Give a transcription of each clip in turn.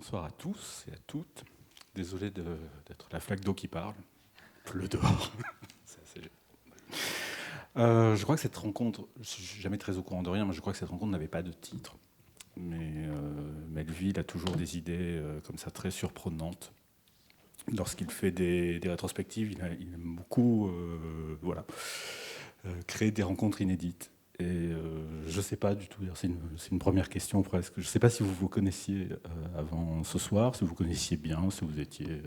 Bonsoir à tous et à toutes. Désolé d'être la flaque d'eau qui parle. Pleut dehors. C'est assez... je crois que cette rencontre, je ne suis jamais très au courant de rien, mais je crois que cette rencontre n'avait pas de titre. Mais Melville a toujours des idées comme ça très surprenantes. Lorsqu'il fait des rétrospectives, il aime beaucoup créer des rencontres inédites. Et je ne sais pas du tout, c'est une première question presque. Je ne sais pas si vous vous connaissiez avant ce soir, si vous connaissiez bien, si vous étiez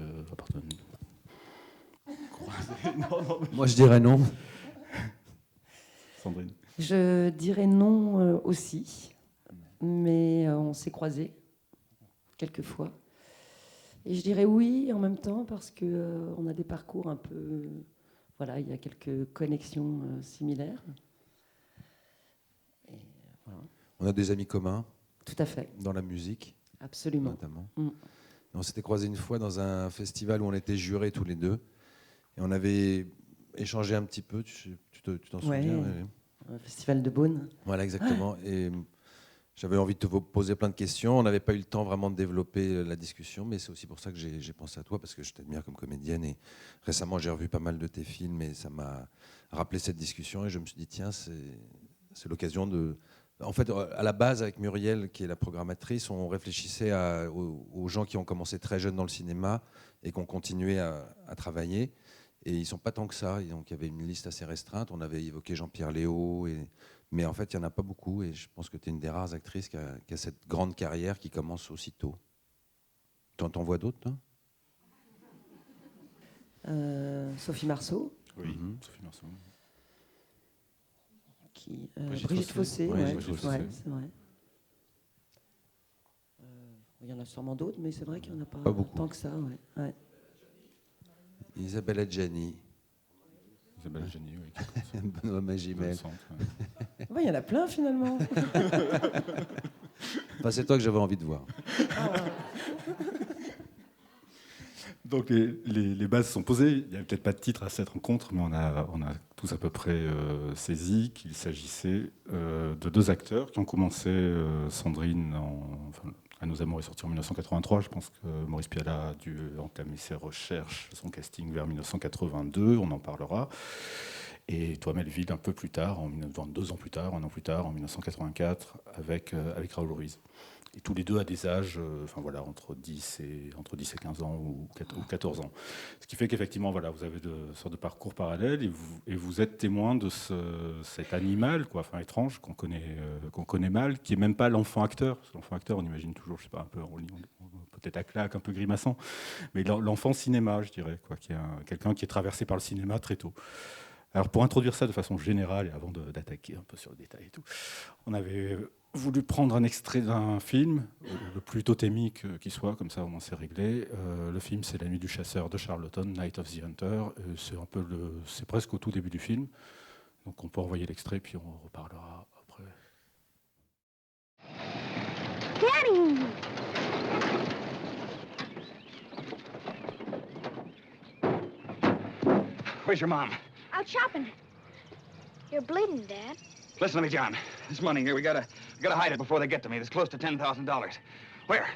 Moi, je dirais non. Sandrine. Je dirais non aussi, mais on s'est croisés quelques fois. Et je dirais oui en même temps parce qu'on a des parcours un peu... Voilà, il y a quelques connexions similaires. Et, voilà. On a des amis communs. Tout à fait. Dans la musique. Absolument. Notamment. On s'était croisés une fois dans un festival où on était jurés tous les deux. Et on avait échangé un petit peu. Tu t'en souviens? Ouais. Un festival de Beaune. Voilà, exactement. Et j'avais envie de te poser plein de questions. On n'avait pas eu le temps vraiment de développer la discussion, mais c'est aussi pour ça que j'ai pensé à toi, parce que je t'admire comme comédienne. Et récemment, j'ai revu pas mal de tes films et ça m'a rappelé cette discussion. Et je me suis dit, tiens, c'est l'occasion de... En fait, à la base, avec Muriel, qui est la programmatrice, on réfléchissait aux gens qui ont commencé très jeunes dans le cinéma et qui ont continué à travailler. Et ils ne sont pas tant que ça. Et donc, il y avait une liste assez restreinte. On avait évoqué Jean-Pierre Léaud. Mais en fait, il n'y en a pas beaucoup. Et je pense que tu es une des rares actrices qui a cette grande carrière qui commence aussitôt. Tu en vois d'autres, toi? Sophie Marceau. Oui, Sophie Marceau. Brigitte Fossé. Ouais, c'est vrai. Il y en a sûrement d'autres, mais c'est vrai qu'il n'y en a pas tant que ça. Ouais. Isabelle Adjani. Isabelle Adjani, oui. Benoît Magimel. Il y en a plein, finalement. Enfin, c'est toi que j'avais envie de voir. Donc les bases sont posées. Il n'y avait peut-être pas de titre à cette rencontre, mais on a tous à peu près saisi qu'il s'agissait de deux acteurs qui ont commencé. Sandrine, À nos amours est sorti en 1983. Je pense que Maurice Pialat a dû entamer ses recherches, son casting vers 1982. On en parlera. Et toi, Melville, un peu plus tard, 2 ans plus tard, 1 an plus tard, en 1984, avec Raoul Ruiz. Et tous les deux à des âges, entre 10 et 15 ans ou 14 ans. Ce qui fait qu'effectivement, vous avez de sortes de parcours parallèles et vous êtes témoin de cet animal, étrange, qu'on connaît mal, qui est même pas l'enfant acteur. Parce que l'enfant acteur, on imagine toujours, je sais pas, un peu peut-être à claque, un peu grimaçant, mais l'enfant cinéma, je dirais, qui est quelqu'un qui est traversé par le cinéma très tôt. Alors pour introduire ça de façon générale et avant d'attaquer un peu sur le détail et tout, on avait voulu prendre un extrait d'un film, le plus totémique qui soit, comme ça au moins c'est réglé. Le film, c'est La Nuit du chasseur de Charlton, Night of the Hunter. C'est presque au tout début du film. Donc on peut envoyer l'extrait, puis on reparlera après. Daddy! Where's your mom? Out shopping. You're bleeding, Dad. Listen to me, John. This money here, we gotta hide it before they get to me. There's close to $10,000. Where?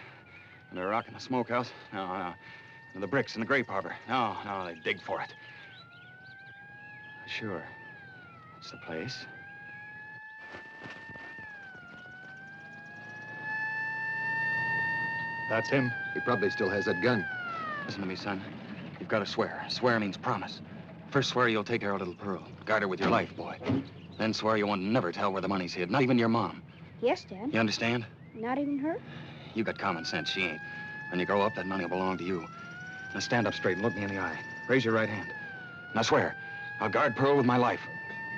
Under a rock in the smokehouse? No. The bricks in the grape harbor? No, they dig for it. Sure. That's the place. That's him. He probably still has that gun. Listen to me, son. You've got to swear. Swear means promise. First swear you'll take care of little Pearl. Guard her with your life, boy. Then swear you won't never tell where the money's hid, not even your mom. Yes, Dad. You understand? Not even her? You got common sense, she ain't. When you grow up, that money will belong to you. Now stand up straight and look me in the eye. Raise your right hand. Now swear. I'll guard Pearl with my life.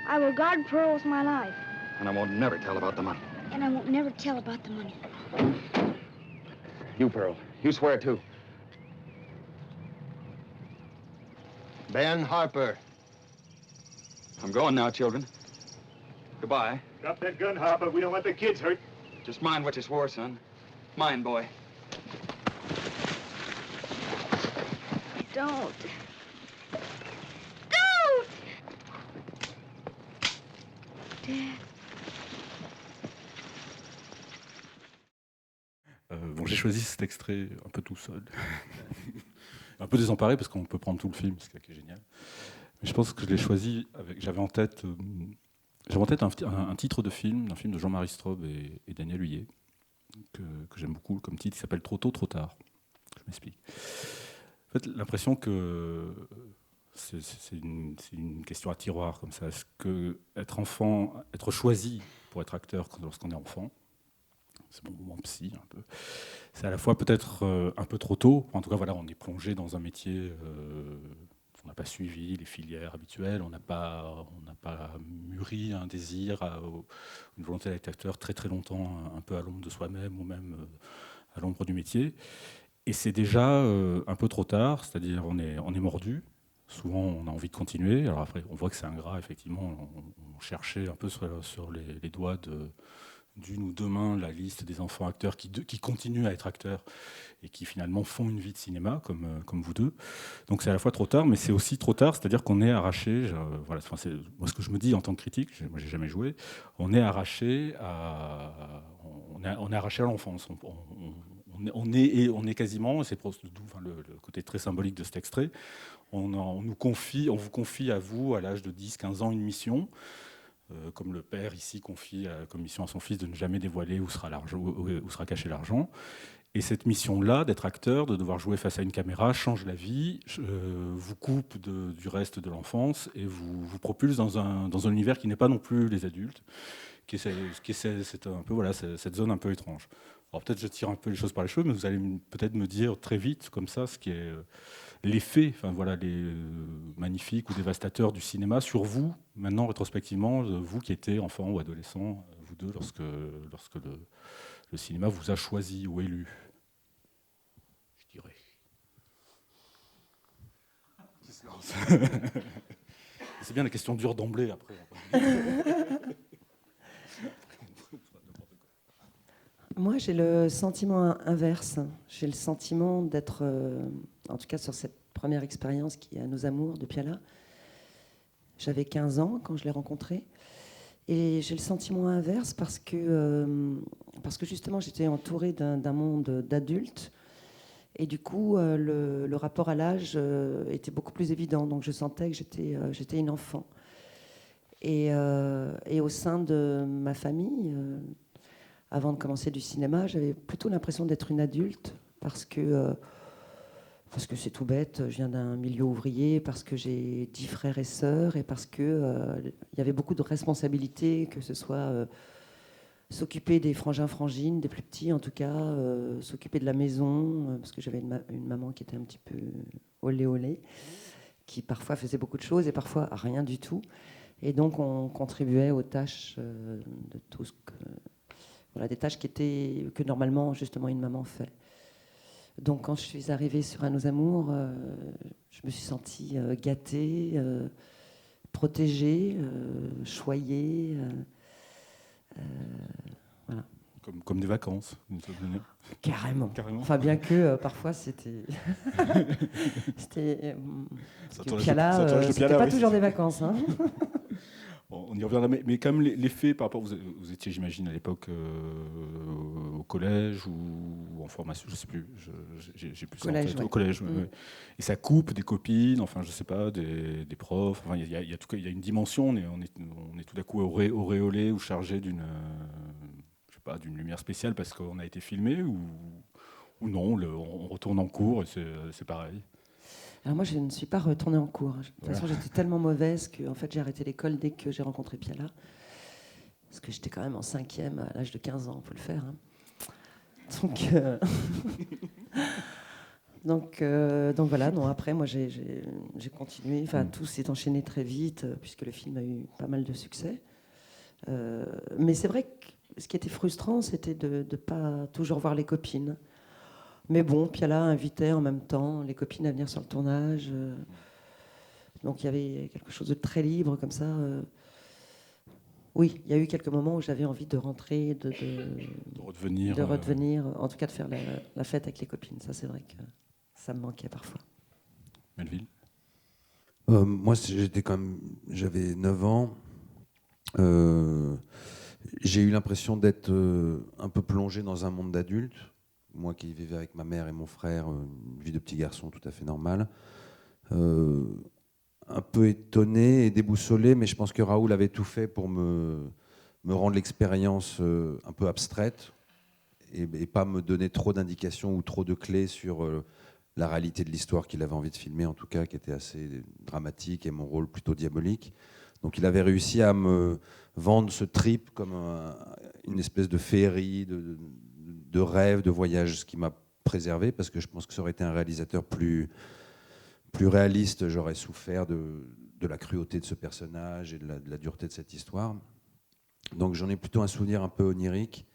I will guard Pearl with my life. And I won't never tell about the money. And I won't never tell about the money. You, Pearl. You swear, too. Ben Harper. I'm going now, children. Goodbye. Drop that gun, Harper. We don't want the kids hurt. Just mind what you swore, son. Mind, boy. Don't. Dad. choisi cet extrait un peu tout seul. Un peu désemparé parce qu'on peut prendre tout le film, ce qui est génial. Mais je pense que je l'ai choisi j'avais en tête un titre de film, d'un film de Jean-Marie Straub et Daniel Huillet, que j'aime beaucoup comme titre, qui s'appelle Trop tôt, trop tard. Je m'explique. En fait, l'impression que c'est une question à tiroir comme ça. Est-ce que être enfant, être choisi pour être acteur lorsqu'on est enfant, c'est mon moment psy un peu, c'est à la fois peut-être un peu trop tôt. En tout cas, voilà, on est plongé dans un métier. On n'a pas suivi les filières habituelles, on n'a pas mûri un désir, une volonté d'être acteur très très longtemps, un peu à l'ombre de soi-même ou même à l'ombre du métier. Et c'est déjà un peu trop tard, c'est-à-dire on est mordu. Souvent, on a envie de continuer. Alors après, on voit que c'est ingrat, effectivement. On cherchait un peu sur les doigts d'une ou deux mains la liste des enfants acteurs qui continuent à être acteurs et qui finalement font une vie de cinéma, comme vous deux. Donc c'est à la fois trop tard, mais c'est aussi trop tard, c'est-à-dire qu'on est arraché, voilà, c'est moi ce que je me dis en tant que critique, moi j'ai jamais joué, on est arraché à l'enfance. On est quasiment, c'est d'où le côté très symbolique de cet extrait, on vous confie à vous, à l'âge de 10-15 ans, une mission, comme le père ici confie comme mission à son fils de ne jamais dévoiler où sera caché l'argent. Et cette mission-là, d'être acteur, de devoir jouer face à une caméra, change la vie, vous coupe du reste de l'enfance et vous propulse dans un univers qui n'est pas non plus les adultes, qui est un peu, voilà, cette zone un peu étrange. Alors peut-être je tire un peu les choses par les cheveux, mais vous allez peut-être me dire très vite, comme ça, ce qui est l'effet, enfin voilà, les magnifiques ou dévastateurs du cinéma sur vous, maintenant rétrospectivement, vous qui étiez enfant ou adolescent, vous deux, lorsque le cinéma vous a choisi ou élu, je dirais. C'est bien la question dure d'emblée après. Moi, j'ai le sentiment inverse. J'ai le sentiment d'être, en tout cas sur cette première expérience qui est à Nos Amours de Piala. J'avais 15 ans quand je l'ai rencontré. Et j'ai le sentiment inverse parce que justement, j'étais entourée d'un monde d'adultes. Et du coup, le rapport à l'âge était beaucoup plus évident. Donc je sentais que j'étais une enfant. Et au sein de ma famille, avant de commencer du cinéma, j'avais plutôt l'impression d'être une adulte parce que c'est tout bête, je viens d'un milieu ouvrier, parce que j'ai 10 frères et sœurs et parce qu'il y avait beaucoup de responsabilités, que ce soit s'occuper des frangins-frangines, des plus petits en tout cas, s'occuper de la maison, parce que j'avais une maman qui était un petit peu olé, qui parfois faisait beaucoup de choses et parfois rien du tout. Et donc on contribuait aux tâches de tout ce que... Voilà, des tâches que normalement justement une maman fait. Donc quand je suis arrivée sur À Nos Amours, je me suis sentie gâtée, protégée, choyée. Voilà. Comme des vacances. Carrément. Enfin, bien que parfois c'était. C'était. Piala, c'était pas toujours des vacances. Hein. On y reviendra, mais quand même l'effet par rapport, vous étiez, j'imagine, à l'époque au collège ou en formation, je sais plus, j'ai plus collège, ça en tête, ouais. au collège, ouais. Et ça coupe des copines, enfin je sais pas, des profs, enfin il y a une dimension, on est tout d'un coup auréolé ou chargé d'une lumière spéciale parce qu'on a été filmé ou non, on retourne en cours et c'est pareil. Alors moi, je ne suis pas retournée en cours. De toute façon, j'étais tellement mauvaise que en fait, j'ai arrêté l'école dès que j'ai rencontré Piala. Parce que j'étais quand même en 5e à l'âge de 15 ans, il faut le faire. Hein. Donc voilà, non, après, moi, j'ai continué. Enfin, tout s'est enchaîné très vite, puisque le film a eu pas mal de succès. Mais c'est vrai que ce qui était frustrant, c'était de ne pas toujours voir les copines. Mais bon, Piala invitait en même temps les copines à venir sur le tournage. Donc il y avait quelque chose de très libre comme ça. Oui, il y a eu quelques moments où j'avais envie de rentrer, de redevenir, en tout cas de faire la fête avec les copines. Ça, c'est vrai que ça me manquait parfois. Melville ? Moi, j'avais 9 ans. J'ai eu l'impression d'être un peu plongé dans un monde d'adultes. moi qui vivais avec ma mère et mon frère, une vie de petit garçon tout à fait normale. Un peu étonné et déboussolé, mais je pense que Raoul avait tout fait pour me rendre l'expérience un peu abstraite et pas me donner trop d'indications ou trop de clés sur la réalité de l'histoire qu'il avait envie de filmer, en tout cas, qui était assez dramatique et mon rôle plutôt diabolique. Donc il avait réussi à me vendre ce trip comme une espèce de féerie, de rêve, de voyage, ce qui m'a préservé, parce que je pense que ça aurait été un réalisateur plus réaliste, j'aurais souffert de la cruauté de ce personnage et de la dureté de cette histoire. Donc j'en ai plutôt un souvenir un peu onirique.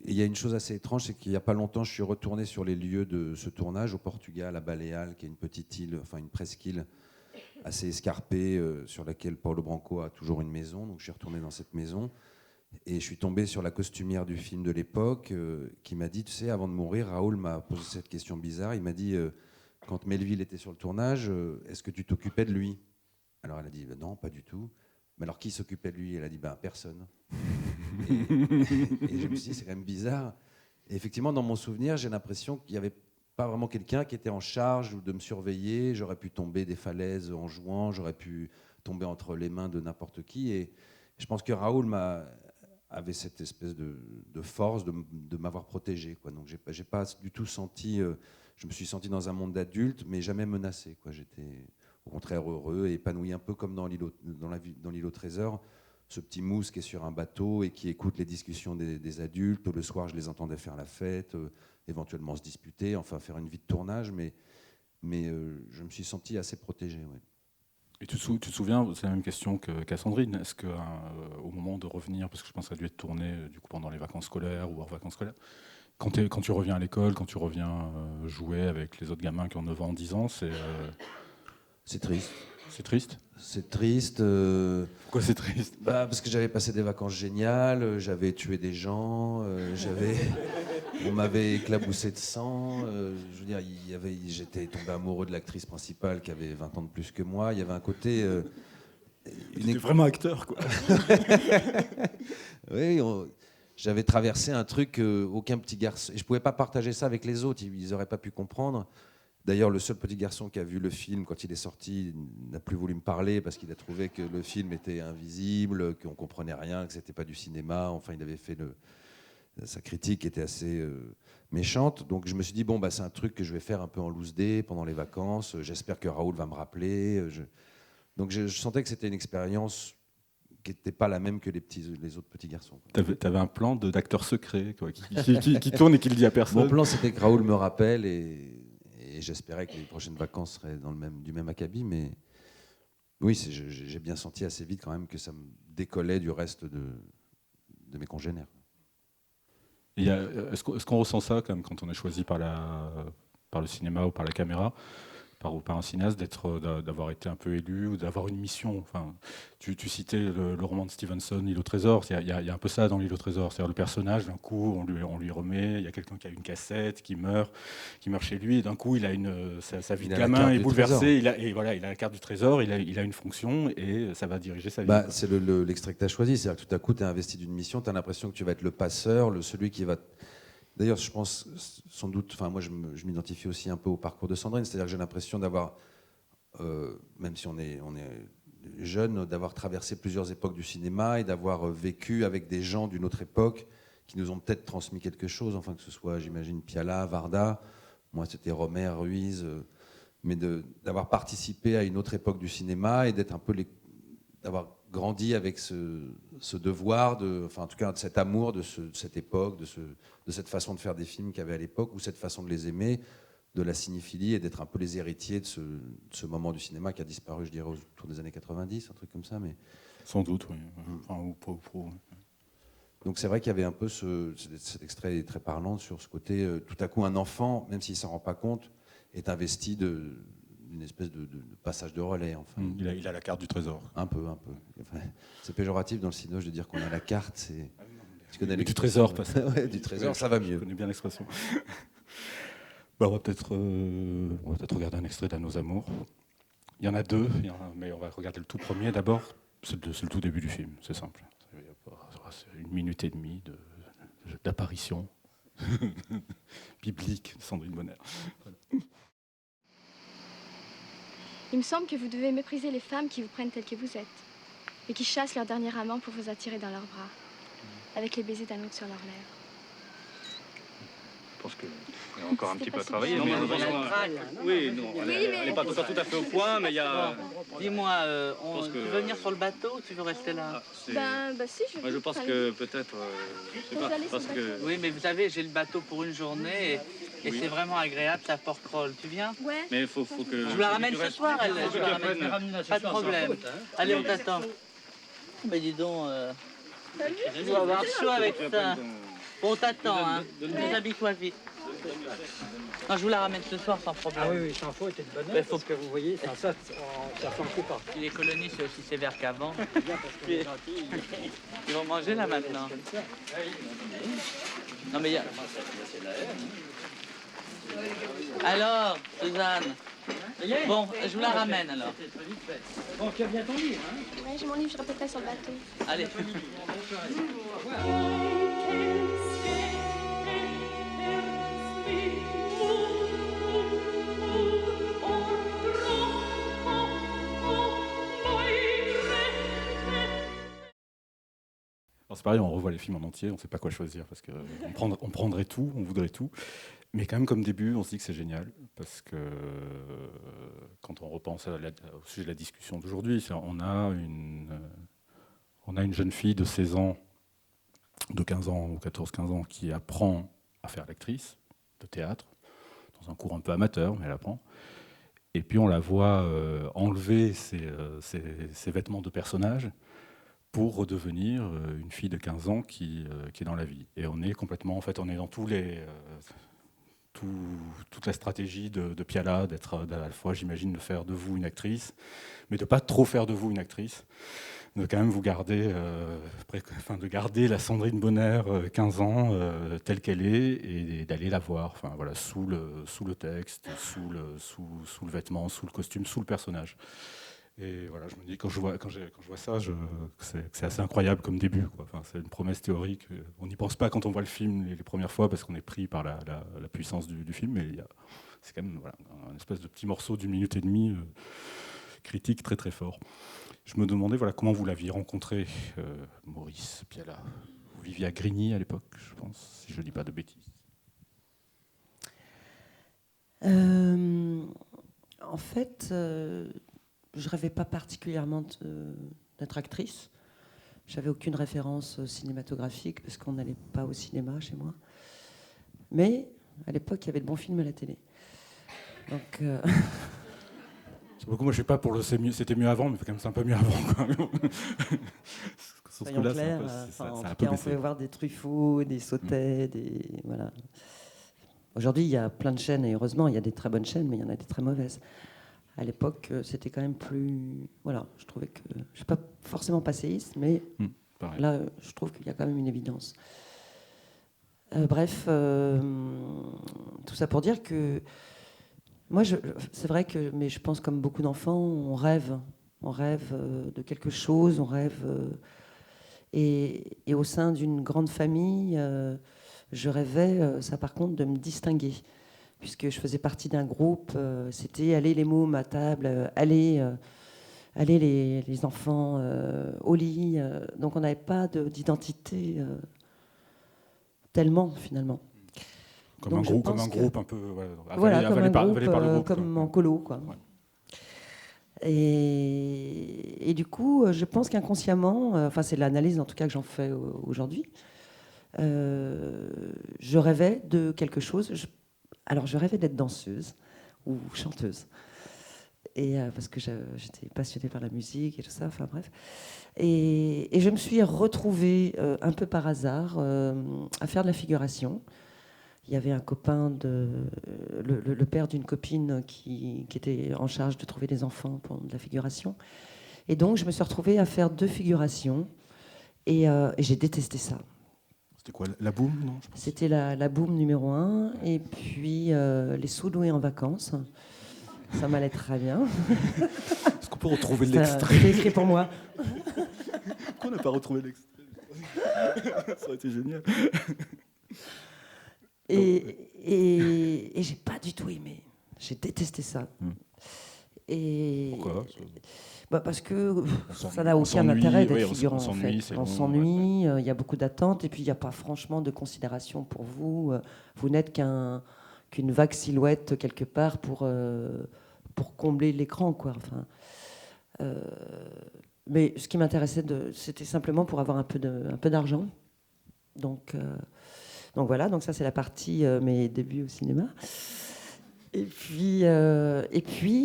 Il y a une chose assez étrange, c'est qu'il n'y a pas longtemps, je suis retourné sur les lieux de ce tournage au Portugal, à Baleal, qui est une petite île, enfin une presqu'île assez escarpée, sur laquelle Paulo Branco a toujours une maison. Donc je suis retourné dans cette maison et je suis tombé sur la costumière du film de l'époque, qui m'a dit, tu sais, avant de mourir, Raoul m'a posé cette question bizarre. Il m'a dit, quand Melville était sur le tournage, est-ce que tu t'occupais de lui? Alors elle a dit, non, pas du tout. Mais alors qui s'occupait de lui? Elle a dit, personne. Et je me suis dit, c'est quand même bizarre. Et effectivement, dans mon souvenir, j'ai l'impression qu'il n'y avait pas vraiment quelqu'un qui était en charge de me surveiller. J'aurais pu tomber des falaises en jouant, j'aurais pu tomber entre les mains de n'importe qui. Et je pense que Raoul avait cette espèce de force de m'avoir protégé, quoi. Donc j'ai pas du tout senti... je me suis senti dans un monde d'adulte, mais jamais menacé, quoi. J'étais au contraire heureux et épanoui, un peu comme dans l'île au trésor. Ce petit mousse qui est sur un bateau et qui écoute les discussions des adultes. Le soir, je les entendais faire la fête, éventuellement se disputer, enfin faire une vie de tournage, mais je me suis senti assez protégé. Ouais. Et tu te souviens, c'est la même question qu'à Sandrine, est-ce qu'au moment de revenir, parce que je pense que ça a dû être tourné du coup, pendant les vacances scolaires ou hors vacances scolaires, quand tu reviens à l'école, quand tu reviens jouer avec les autres gamins qui ont 9 ans, 10 ans, c'est triste. C'est triste? C'est triste. Pourquoi c'est triste? Parce que j'avais passé des vacances géniales, j'avais tué des gens, on m'avait éclaboussé de sang. Je veux dire, j'étais tombé amoureux de l'actrice principale qui avait 20 ans de plus que moi. Il y avait un côté... Tu étais vraiment acteur, quoi. Oui, j'avais traversé un truc aucun petit garçon... Et je ne pouvais pas partager ça avec les autres, ils n'auraient pas pu comprendre. D'ailleurs, le seul petit garçon qui a vu le film quand il est sorti n'a plus voulu me parler parce qu'il a trouvé que le film était invisible, qu'on ne comprenait rien, que ce n'était pas du cinéma. Enfin, il avait fait sa critique était assez méchante. Donc je me suis dit, c'est un truc que je vais faire un peu en loose day pendant les vacances. J'espère que Raoul va me rappeler. Donc je sentais que c'était une expérience qui n'était pas la même que les autres petits garçons. Tu avais un plan d'acteur secret, quoi, qui tourne et qui le dit à personne. Mon plan, c'était que Raoul me rappelle et j'espérais que les prochaines vacances seraient du même acabit, mais oui, j'ai bien senti assez vite quand même que ça me décollait du reste de mes congénères. Est-ce qu'on ressent ça quand on est choisi par le cinéma ou par la caméra, par un cinéaste, d'avoir été un peu élu ou d'avoir une mission? Enfin, tu citais le roman de Stevenson, L'île au trésor. Il y a un peu ça dans L'île au trésor. C'est-à-dire le personnage, d'un coup, on lui remet. Il y a quelqu'un qui a une cassette, qui meurt chez lui. Et d'un coup, il a sa vie de gamin est bouleversée. Il a la carte du trésor. Il a une fonction et ça va diriger sa vie. C'est l'extrait que tu as choisi. C'est-à-dire que tout à coup, tu es investi d'une mission. Tu as l'impression que tu vas être le passeur, celui qui va... D'ailleurs, je pense sans doute, moi je m'identifie aussi un peu au parcours de Sandrine, c'est-à-dire que j'ai l'impression d'avoir, même si on est jeune, d'avoir traversé plusieurs époques du cinéma et d'avoir vécu avec des gens d'une autre époque qui nous ont peut-être transmis quelque chose, enfin que ce soit, j'imagine, Piala, Varda, moi c'était Romer, Ruiz, mais d'avoir participé à une autre époque du cinéma et d'être un peu d'avoir grandi avec ce devoir, en tout cas de cet amour de cette époque, de cette façon de faire des films qu'il y avait à l'époque, ou cette façon de les aimer, de la cinéphilie, et d'être un peu les héritiers de ce moment du cinéma qui a disparu, je dirais, autour des années 90, un truc comme ça. Mais... Sans doute, oui. Enfin, ou pro. Donc c'est vrai qu'il y avait un peu cet extrait très parlant sur ce côté, tout à coup un enfant, même s'il ne s'en rend pas compte, est investi d'une espèce de passage de relais. Enfin. Il a la carte du trésor. Un peu. Enfin, c'est péjoratif dans le cinéma de dire qu'on a la carte. Tu connais du trésor, pas ça. Ouais, du trésor, ça va mieux. Je connais bien l'expression. On va peut-être regarder un extrait d'À nos amours. Il y en a deux, mais on va regarder le tout premier d'abord. C'est le tout début du film, c'est simple. C'est 1 minute et demie d'apparition. biblique de Sandrine Bonner. Voilà. Il me semble que vous devez mépriser les femmes qui vous prennent telles que vous êtes et qui chassent leur dernier amant pour vous attirer dans leurs bras, avec les baisers d'un autre sur leurs lèvres. Je pense qu'il y a encore un petit peu à travailler. Non, mais mais on va elle voir. craque. Oui, non, elle n'est pas tout à fait au point, mais il y a... Dis-moi, pense tu que- veux venir sur le bateau ou tu veux rester là? Ah, Bah si, je veux moi, je bien pense aller. que peut-être... je sais pas, aller sur parce le que... Oui, mais vous savez, j'ai le bateau pour une journée et Oui. c'est vraiment agréable, ça Port-Roll. Tu viens? Ouais. Mais il faut que... Je vous la ramène tu ce restes- soir, elle. faut Je que vous tu la ramène. apprennes. Pas de problème. Allez, on t'attend. Mais dis donc, tu dois avoir chaud avec ça. Bon, on t'attend, hein. Déshabille-toi vite. Non, je vous la ramène ce soir sans problème. Ah oui, sans faute, c'est de bonheur. Mais faut- Parce que vous voyez, ça saute, ça s'enfuit pas. Si les colonies, c'est aussi sévère qu'avant. Bien parce que les gentils, Ils vont manger là maintenant. Non mais il y a... Alors, Suzanne. Bon, je vous la ramène alors. Bon, tu as bien ton livre, hein? Ouais, j'ai mon livre, je répétais sur le bateau. Allez. Alors c'est pareil, on revoit les films en entier, on ne sait pas quoi choisir parce qu'on prendrait tout, on voudrait tout. Mais quand même, comme début, on se dit que c'est génial parce que quand on repense au sujet de la discussion d'aujourd'hui, on a une jeune fille de 16 ans, de 15 ans ou 14-15 ans qui apprend à faire l'actrice de théâtre, dans un cours un peu amateur, mais elle apprend. Et puis on la voit enlever ses vêtements de personnage pour redevenir une fille de 15 ans qui est dans la vie. Et on est complètement, en fait, on est dans toute la stratégie de Piala, d'être à la fois, j'imagine, de faire de vous une actrice, mais de ne pas trop faire de vous une actrice, de quand même vous garder, de garder la Sandrine Bonner 15 ans telle qu'elle est et d'aller la voir, enfin voilà, sous le texte, sous le vêtement, sous le costume, sous le personnage. Et voilà, je me dis, quand je vois ça, c'est assez incroyable comme début, quoi. Enfin, c'est une promesse théorique. On n'y pense pas quand on voit le film les premières fois parce qu'on est pris par la puissance du film, mais c'est quand même voilà, un espèce de petit morceau d'1 minute et demie critique très très fort. Je me demandais voilà, comment vous l'aviez rencontré, Maurice Piala. Vous viviez à Grigny à l'époque, je pense, si je ne dis pas de bêtises. En fait, je rêvais pas particulièrement d'être actrice. J'avais aucune référence cinématographique parce qu'on n'allait pas au cinéma chez moi. Mais à l'époque, il y avait de bons films à la télé. Donc, moi, je ne suis pas pour le c'était mieux avant, mais quand même c'est un peu mieux avant. Quoi. soyons clairs, en tout cas, on pouvait voir des Truffaut, des Sautet, voilà. Aujourd'hui, il y a plein de chaînes, et heureusement, il y a des très bonnes chaînes, mais il y en a des très mauvaises. À l'époque, c'était quand même plus... Voilà, je trouvais que... Je ne suis pas forcément passéiste, mais là, je trouve qu'il y a quand même une évidence. Bref, tout ça pour dire que... Moi, c'est vrai que... Mais je pense, comme beaucoup d'enfants, on rêve. On rêve de quelque chose, on rêve... Et au sein d'une grande famille, je rêvais, ça par contre, de me distinguer. Puisque je faisais partie d'un groupe, c'était aller les mômes à table, aller les enfants au lit. Donc on n'avait pas d'identité tellement, finalement. Comme un groupe un peu... Voilà, comme un groupe, par le groupe, comme en colo, quoi. Ouais. Et du coup, je pense qu'inconsciemment, enfin c'est l'analyse en tout cas que j'en fais aujourd'hui, je rêvais de quelque chose. Alors, je rêvais d'être danseuse ou chanteuse. Et, parce que j'étais passionnée par la musique et tout ça, enfin bref. Et je me suis retrouvée un peu par hasard à faire de la figuration. Il y avait un copain, le père d'une copine qui était en charge de trouver des enfants pour de la figuration. Et donc, je me suis retrouvée à faire 2 figurations. Et j'ai détesté ça. C'était quoi, la boum, non? C'était la boum numéro 1, et puis les sous-doués en vacances. Ça m'allait très bien. Est-ce qu'on peut retrouver l'extrait? C'était écrit pour moi. Pourquoi on n'a pas retrouvé l'extrait? Ça aurait été génial. Et j'ai pas du tout aimé. J'ai détesté ça. Et Pourquoi parce que ça n'a on aucun s'ennuie, intérêt d'être oui, figurant, on en s'ennuie, fait. c'est On long, s'ennuie, il y a beaucoup d'attentes, et puis il n'y a pas franchement de considération pour vous. Vous n'êtes qu'une vague silhouette quelque part pour combler l'écran, quoi. Enfin, mais ce qui m'intéressait, c'était simplement pour avoir un peu d'argent. Donc voilà, donc ça c'est la partie mes débuts au cinéma. Et puis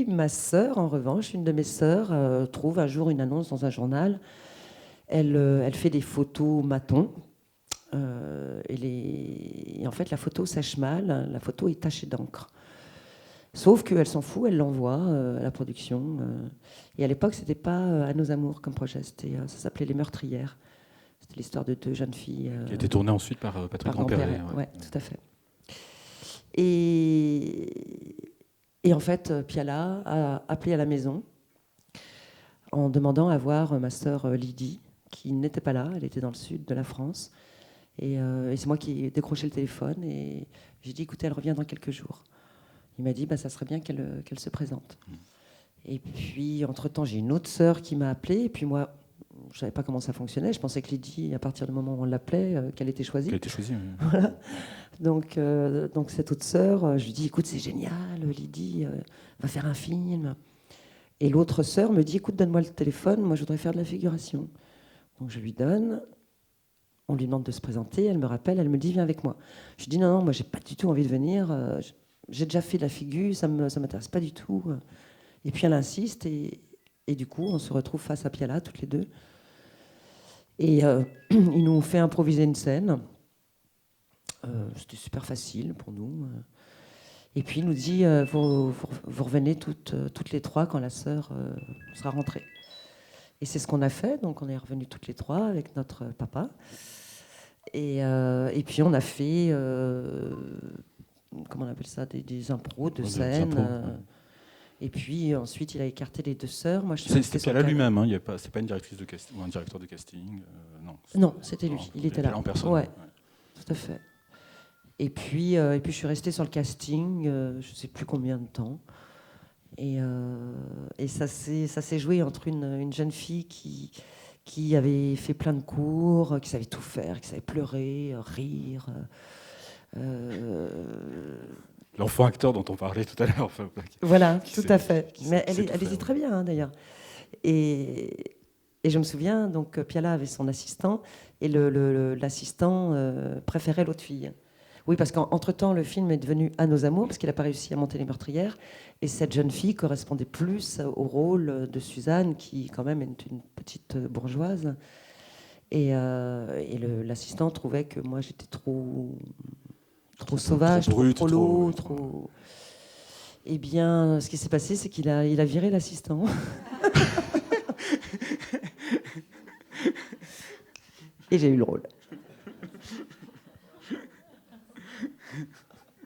ma sœur, en revanche, une de mes sœurs, trouve un jour une annonce dans un journal. Elle fait des photos matons. Et en fait, la photo sèche mal, la photo est tachée d'encre. Sauf qu'elle s'en fout, elle l'envoie à la production. Et à l'époque, c'était pas À nos amours comme projet, ça s'appelait Les Meurtrières. C'était l'histoire de 2 jeunes filles. Qui a été tournée ensuite par Patrick Grandperret. Ouais, tout à fait. Et en fait, Piala a appelé à la maison en demandant à voir ma sœur Lydie, qui n'était pas là, elle était dans le sud de la France. Et c'est moi qui ai décroché le téléphone et j'ai dit, écoutez, elle revient dans quelques jours. Il m'a dit, ça serait bien qu'elle se présente. Et puis, entre-temps, j'ai une autre sœur qui m'a appelée. Et puis moi, je ne savais pas comment ça fonctionnait. Je pensais que Lydie, à partir du moment où on l'appelait, qu'elle était choisie. Qu'elle était choisie, oui. Voilà. Donc cette autre sœur, je lui dis, écoute, c'est génial, Lydie va faire un film. Et l'autre sœur me dit, écoute, donne-moi le téléphone, moi je voudrais faire de la figuration. Donc je lui donne, on lui demande de se présenter, elle me rappelle, elle me dit, viens avec moi. Je lui dis, non, moi j'ai pas du tout envie de venir, j'ai déjà fait de la figure, ça m'intéresse pas du tout. Et puis elle insiste, et du coup on se retrouve face à Piala, toutes les deux. Et il nous fait improviser une scène. C'était super facile pour nous. Et puis il nous dit, vous revenez toutes les 3 quand la sœur sera rentrée. Et c'est ce qu'on a fait. Donc on est revenus toutes les 3 avec notre papa. Et puis on a fait, comment on appelle ça, des impros de scène. Et puis ensuite il a écarté les 2 sœurs. Moi, c'est Piala lui-même, hein, c'est pas une directrice de casting ou un directeur de casting. Non, c'était lui. Il était là. En personne. Ouais, tout à fait. Et puis je suis restée sur le casting, je ne sais plus combien de temps. Et ça s'est joué entre une jeune fille qui avait fait plein de cours, qui savait tout faire, qui savait pleurer, rire. L'enfant acteur dont on parlait tout à l'heure. Enfin, voilà, tout à fait. Mais elle était très bien, hein, d'ailleurs. Et je me souviens, donc Piala avait son assistant, et l'assistant préférait l'autre fille. Oui, parce qu'entre-temps, le film est devenu À nos amours, parce qu'il n'a pas réussi à monter Les Meurtrières. Et cette jeune fille correspondait plus au rôle de Suzanne, qui quand même est une petite bourgeoise. Et l'assistant trouvait que moi, j'étais trop sauvage, trop brute, prolo, trop... Eh bien, ce qui s'est passé, c'est qu'il a viré l'assistant. Et j'ai eu le rôle.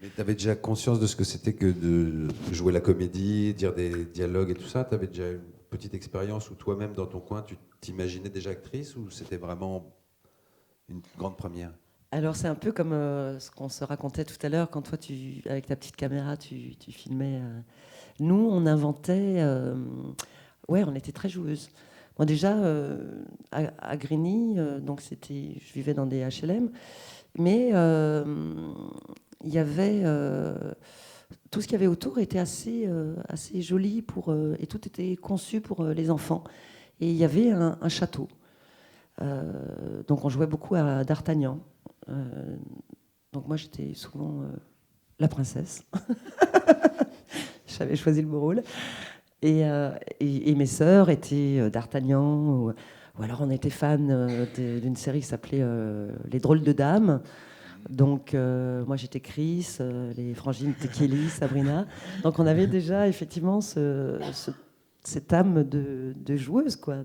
Mais tu avais déjà conscience de ce que c'était que de jouer la comédie, dire des dialogues et tout ça? Tu avais déjà une petite expérience où toi-même, dans ton coin, tu t'imaginais déjà actrice, ou c'était vraiment une grande première? Alors, c'est un peu comme ce qu'on se racontait tout à l'heure, quand toi, avec ta petite caméra, tu filmais. Nous, on inventait... on était très joueuses. Moi, déjà, à Grigny, donc je vivais dans des HLM, mais il y avait... tout ce qu'il y avait autour était assez joli, et tout était conçu pour les enfants. Et il y avait un château. Donc on jouait beaucoup à D'Artagnan. Donc moi j'étais souvent la princesse. J'avais choisi le beau rôle. Et mes sœurs étaient D'Artagnan. Ou alors on était fans d'une série qui s'appelait Les Drôles de Dames. Donc moi j'étais Chris, les frangines étaient Kelly, Sabrina. Donc on avait déjà effectivement cette âme de joueuse, quoi.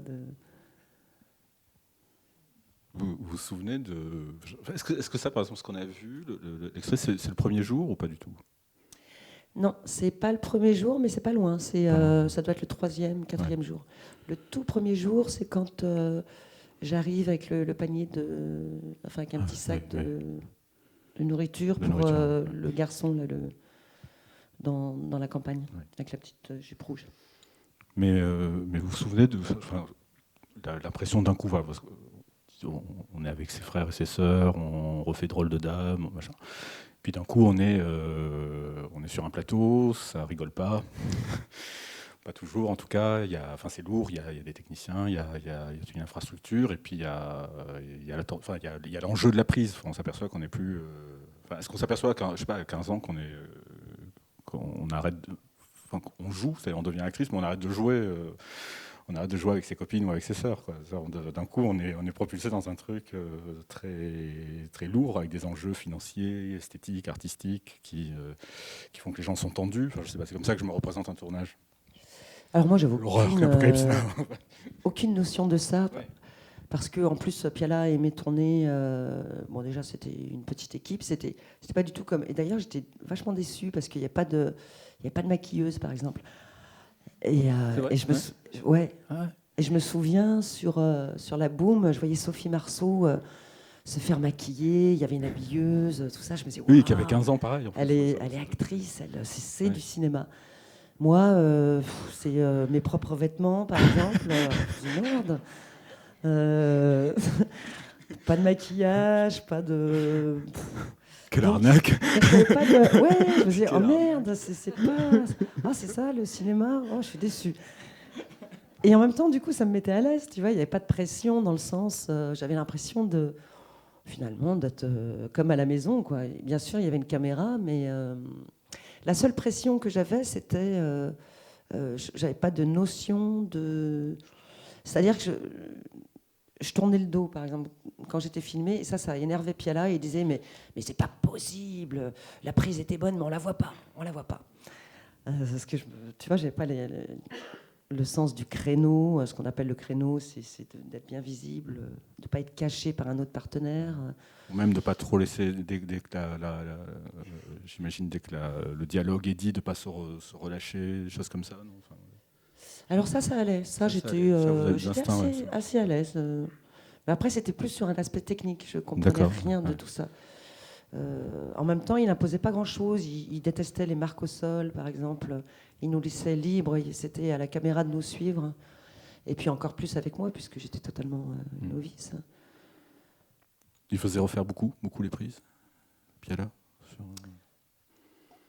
Vous vous souvenez de... Est-ce que ça, par exemple, ce qu'on a vu, l'extrait, c'est le premier jour ou pas du tout? Non, c'est pas le premier jour, mais c'est pas loin. Ça doit être le 3e, 4e jour. Le tout premier jour, c'est quand j'arrive avec le panier avec un petit sac de de nourriture De pour nourriture. le garçon là, dans la campagne, Ouais. avec la petite jupe rouge. Mais vous vous souvenez de l'impression d'un coup, voilà, parce on est avec ses frères et ses sœurs, on refait drôle de dame, machin. Puis d'un coup, on est sur un plateau, ça rigole pas. Pas toujours, en tout cas. C'est lourd, il y a des techniciens, il y a une infrastructure, et puis il y a l'enjeu de la prise. On s'aperçoit qu'on n'est plus... est-ce qu'on s'aperçoit je sais pas, à 15 ans qu'on arrête qu'on joue, c'est-à-dire on devient actrice, mais on arrête de jouer... on arrête de jouer avec ses copines ou avec ses sœurs, quoi. D'un coup, on est propulsé dans un truc très, très lourd, avec des enjeux financiers, esthétiques, artistiques, qui font que les gens sont tendus. Enfin, je sais pas, c'est comme ça que je me représente un tournage. Alors moi, j'avais L'horreur qu'Apocalypse. aucune notion de ça, Ouais. parce que en plus, Piala aimait tourner. Bon, déjà, c'était une petite équipe, c'était pas du tout comme. Et d'ailleurs, j'étais vachement déçue parce qu'il n'y a pas de maquilleuse, par exemple. Et je me souviens sur la Boom, je voyais Sophie Marceau se faire maquiller, il y avait une habilleuse, tout ça. Je me disais, Oui, waouh, qui avait 15 ans, pareil. En plus. elle est actrice, c'est Ouais. du cinéma. Moi, c'est mes propres vêtements, par exemple. Je dis, merde. Pas de maquillage, pas de... Quelle Donc, arnaque. pas de... Ouais, je me disais, Quelle oh merde, c'est pas... Ah, c'est ça, le cinéma. Oh, je suis déçue. Et en même temps, du coup, ça me mettait à l'aise, tu vois. Il n'y avait pas de pression dans le sens... j'avais l'impression finalement, d'être comme à la maison, quoi. Et bien sûr, il y avait une caméra, mais la seule pression que j'avais, c'était... j'avais pas de notion de... C'est-à-dire que je tournais le dos, par exemple, quand j'étais filmée, et ça énervait Piala, et il disait, mais c'est pas possible, la prise était bonne, mais on la voit pas. Parce que, tu vois, j'avais pas le sens du créneau. Ce qu'on appelle le créneau, c'est d'être bien visible, de pas être caché par un autre partenaire. Ou même de ne pas trop laisser, dès que j'imagine, dès que le dialogue est dit, de ne pas se relâcher, des choses comme ça. Non, enfin, Alors ça allait. Ça, j'étais assez à l'aise. Mais après, c'était plus sur un aspect technique. Je comprenais rien de tout ça. En même temps, il n'imposait pas grand-chose. Il détestait les marques au sol, par exemple. Il nous laissait libres. C'était à la caméra de nous suivre. Et puis encore plus avec moi, puisque j'étais totalement novice. Il faisait refaire beaucoup les prises, Piala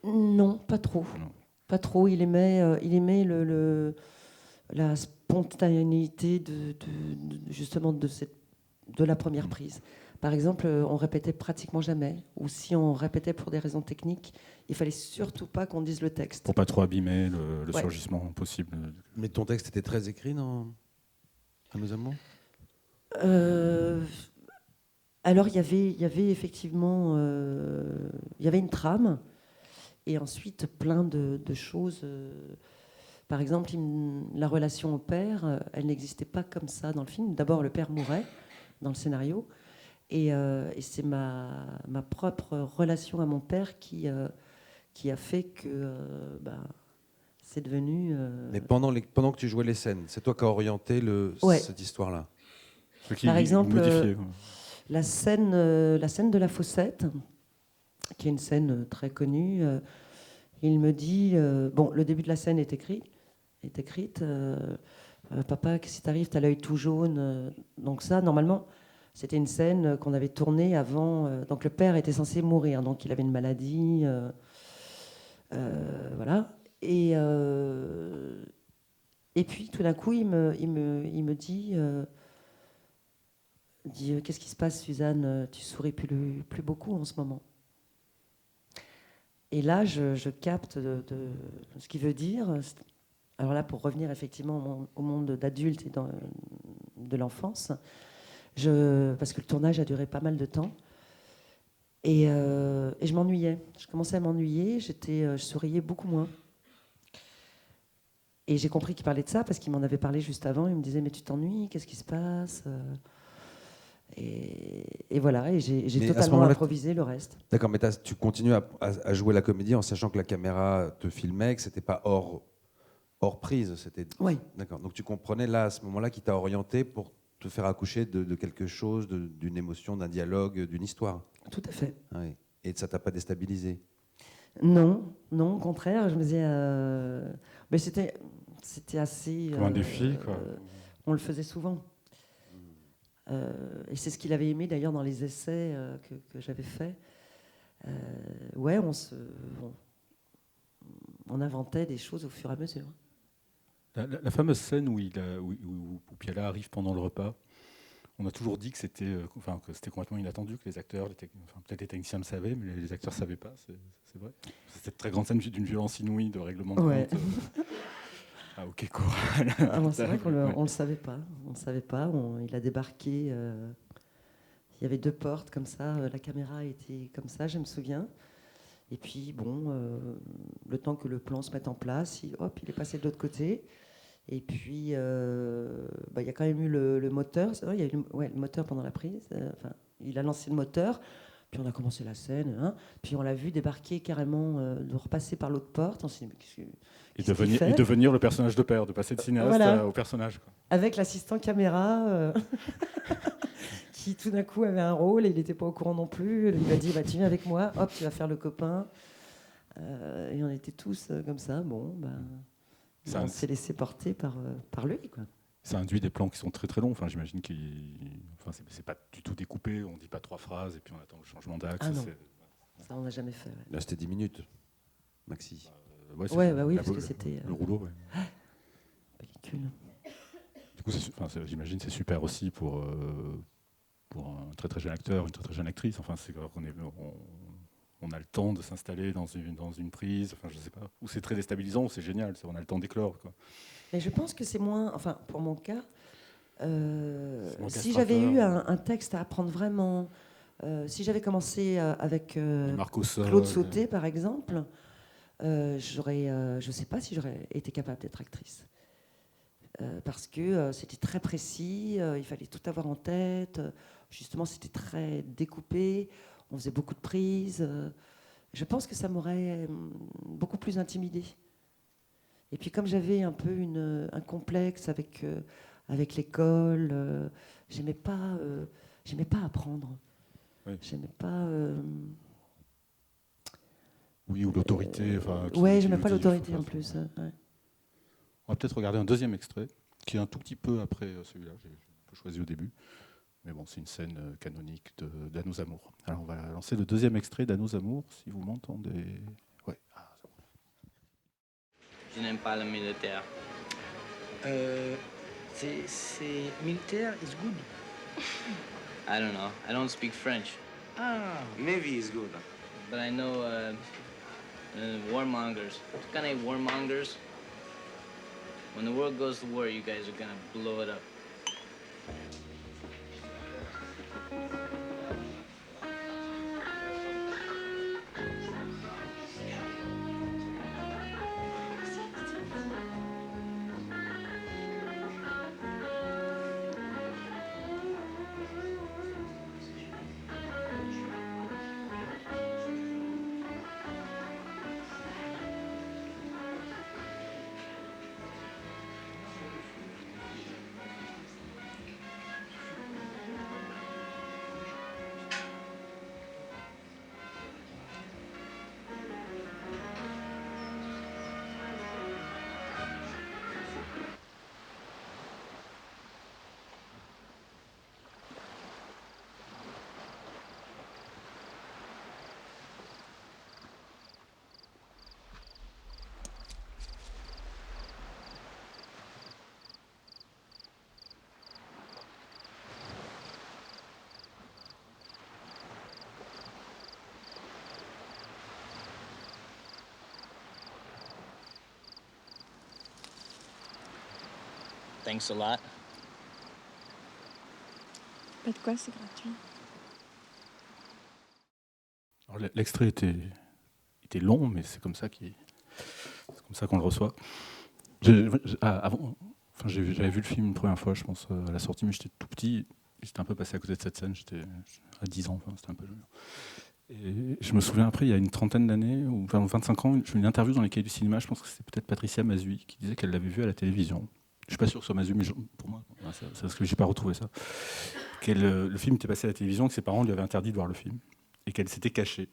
Non, pas trop. Non. Pas trop. Il aimait la spontanéité justement de la première prise. Par exemple, on répétait pratiquement jamais, ou si on répétait pour des raisons techniques, il fallait surtout pas qu'on dise le texte. Pour pas trop abîmer le surgissement possible. Mais ton texte était très écrit dans À nos amours Alors il y avait effectivement il y avait une trame, et ensuite plein de choses. Par exemple, la relation au père, elle n'existait pas comme ça dans le film. D'abord, le père mourait dans le scénario. Et c'est ma propre relation à mon père qui a fait que c'est devenu... Mais pendant que tu jouais les scènes, c'est toi qui as orienté cette histoire-là. Par exemple, la scène de la fossette, qui est une scène très connue, il me dit... le début de la scène est écrite. Papa, si t'arrives, t'as l'œil tout jaune. Donc ça, normalement... C'était une scène qu'on avait tournée avant. Donc le père était censé mourir, donc il avait une maladie, voilà. Et puis tout d'un coup, il me dit, qu'est-ce qui se passe, Suzanne? Tu souris plus beaucoup en ce moment. Et là, je capte de ce qu'il veut dire. Alors là, pour revenir effectivement au monde d'adulte et de l'enfance. Parce que le tournage a duré pas mal de temps. Et je m'ennuyais. Je commençais à m'ennuyer. Je souriais beaucoup moins. Et j'ai compris qu'il parlait de ça parce qu'il m'en avait parlé juste avant. Il me disait, mais tu t'ennuies, qu'est-ce qui se passe? Et voilà, et j'ai totalement improvisé le reste. D'accord, mais tu continues à jouer la comédie en sachant que la caméra te filmait, que c'était pas hors prise. Oui. D'accord, donc tu comprenais là, à ce moment-là, qui t'a orienté pour te faire accoucher de quelque chose, d'une émotion, d'un dialogue, d'une histoire. Tout à fait. Oui. Et ça t'a pas déstabilisé? Non, non, au contraire, je me disais... mais c'était assez... Comme un défi, quoi. On le faisait souvent. Et c'est ce qu'il avait aimé d'ailleurs dans les essais que j'avais faits. Ouais, on inventait des choses au fur et à mesure. La fameuse scène où Piala arrive pendant le repas, on a toujours dit que c'était complètement inattendu, que les acteurs, peut-être les techniciens le savaient, mais les acteurs ne savaient pas, c'est vrai. C'est cette très grande scène d'une violence inouïe de règlement de Ouais. compte. Ah ok, cool. C'est vrai qu'on ne le savait pas. On le savait pas. Il a débarqué. Il y avait 2 portes comme ça. La caméra était comme ça, je me souviens. Et puis, bon, le temps que le plan se mette en place, il est passé de l'autre côté. Et puis, il y a quand même eu le moteur. C'est vrai, il y a eu le moteur pendant la prise. Il a lancé le moteur. Puis on a commencé la scène. Hein. Puis on l'a vu débarquer carrément, de repasser par l'autre porte. On s'est dit, mais et devenir le personnage de père, de passer de cinéaste au personnage. Quoi. Avec l'assistant caméra, qui tout d'un coup avait un rôle et il n'était pas au courant non plus. Il lui a dit, tu viens avec moi, hop, tu vas faire le copain. Et on était tous comme ça. Bon, on s'est laissé porter par lui, quoi. Ça induit des plans qui sont très très longs. Enfin, j'imagine c'est pas du tout découpé. On dit pas 3 phrases et puis on attend le changement d'axe. Ah non, ça on n'a jamais fait. Ouais. Là, c'était 10 minutes, maxi. Oui, parce que c'était... Le rouleau, ouais. Pellicule. Du coup, j'imagine c'est super aussi pour un très très jeune acteur, une très très jeune actrice. Enfin, c'est qu'on on a le temps de s'installer dans une prise. Enfin, je sais pas. Ou c'est très déstabilisant, ou c'est génial. On a le temps d'éclore, quoi. Mais je pense que c'est moins... Enfin, pour mon cas, si j'avais eu un texte à apprendre vraiment... si j'avais commencé avec Claude Sauté, par exemple, je ne sais pas si j'aurais été capable d'être actrice. Parce que c'était très précis, il fallait tout avoir en tête. Justement, c'était très découpé. On faisait beaucoup de prises. Je pense que ça m'aurait beaucoup plus intimidée. Et puis comme j'avais un peu un complexe avec l'école, j'aimais pas apprendre. Oui. J'aimais pas. Oui, ou l'autorité. J'aimais pas l'autorité en plus. Ouais. On va peut-être regarder un deuxième extrait, qui est un tout petit peu après celui-là. J'ai un peu choisi au début. Mais bon, c'est une scène canonique d'À nos amours. Alors on va lancer le deuxième extrait d'À nos amours, si vous m'entendez. Ouais. Je n'aime pas le militaire. C'est militaire is good. I don't know. I don't speak French. Ah. Navy is good. But I know warmongers. What kind of warmongers? When the world goes to war, you guys are gonna blow it up. Thanks a lot. Pas de quoi, c'est gratuit. Alors, l'extrait était long, mais c'est comme ça qu'on le reçoit. J'avais vu le film une première fois, je pense, à la sortie, mais j'étais tout petit. J'étais un peu passé à côté de cette scène. J'étais à 10 ans, c'était un peu jeune. Et je me souviens après, il y a une trentaine d'années, ou 25 ans, j'ai eu une interview dans les cahiers du cinéma, je pense que c'était peut-être Patricia Mazui, qui disait qu'elle l'avait vu à la télévision. Je ne suis pas sûr que ce soit Mazui, mais pour moi, c'est parce que je n'ai pas retrouvé ça. Le film était passé à la télévision, que ses parents lui avaient interdit de voir le film, et qu'elle s'était cachée.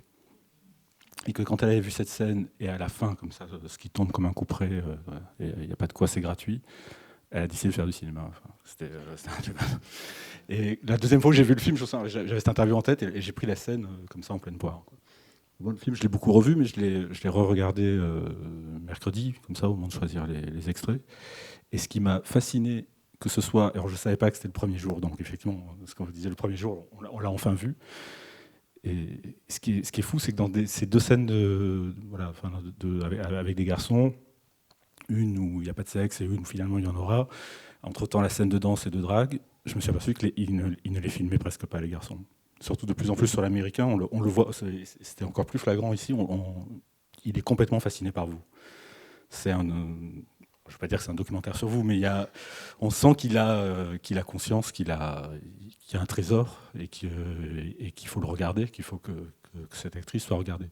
Et que quand elle avait vu cette scène, et à la fin, comme ça, ce qui tourne comme un couperet, il n'y a pas de quoi, c'est gratuit, elle a décidé de faire du cinéma. Enfin, c'était un truc. Et la deuxième fois que j'ai vu le film, j'avais cette interview en tête, et j'ai pris la scène comme ça en pleine poire. Bon, le film, je l'ai beaucoup revu, mais je l'ai re-regardé mercredi, comme ça, au moment de choisir les extraits. Et ce qui m'a fasciné, que ce soit... Alors, je ne savais pas que c'était le premier jour, donc effectivement, ce qu'on vous disait, le premier jour, on l'a enfin vu. Et ce qui est fou, c'est que dans ces deux scènes avec des garçons, une où il n'y a pas de sexe et une où finalement il y en aura, entre-temps la scène de danse et de drague, je me suis aperçu qu'ils ne les filmaient presque pas, les garçons. Surtout de plus en plus sur l'américain, on le voit, c'était encore plus flagrant ici, il est complètement fasciné par vous. Je ne vais pas dire que c'est un documentaire sur vous, mais on sent qu'il a conscience qu'il y a un trésor et qu'il faut le regarder, qu'il faut que cette actrice soit regardée.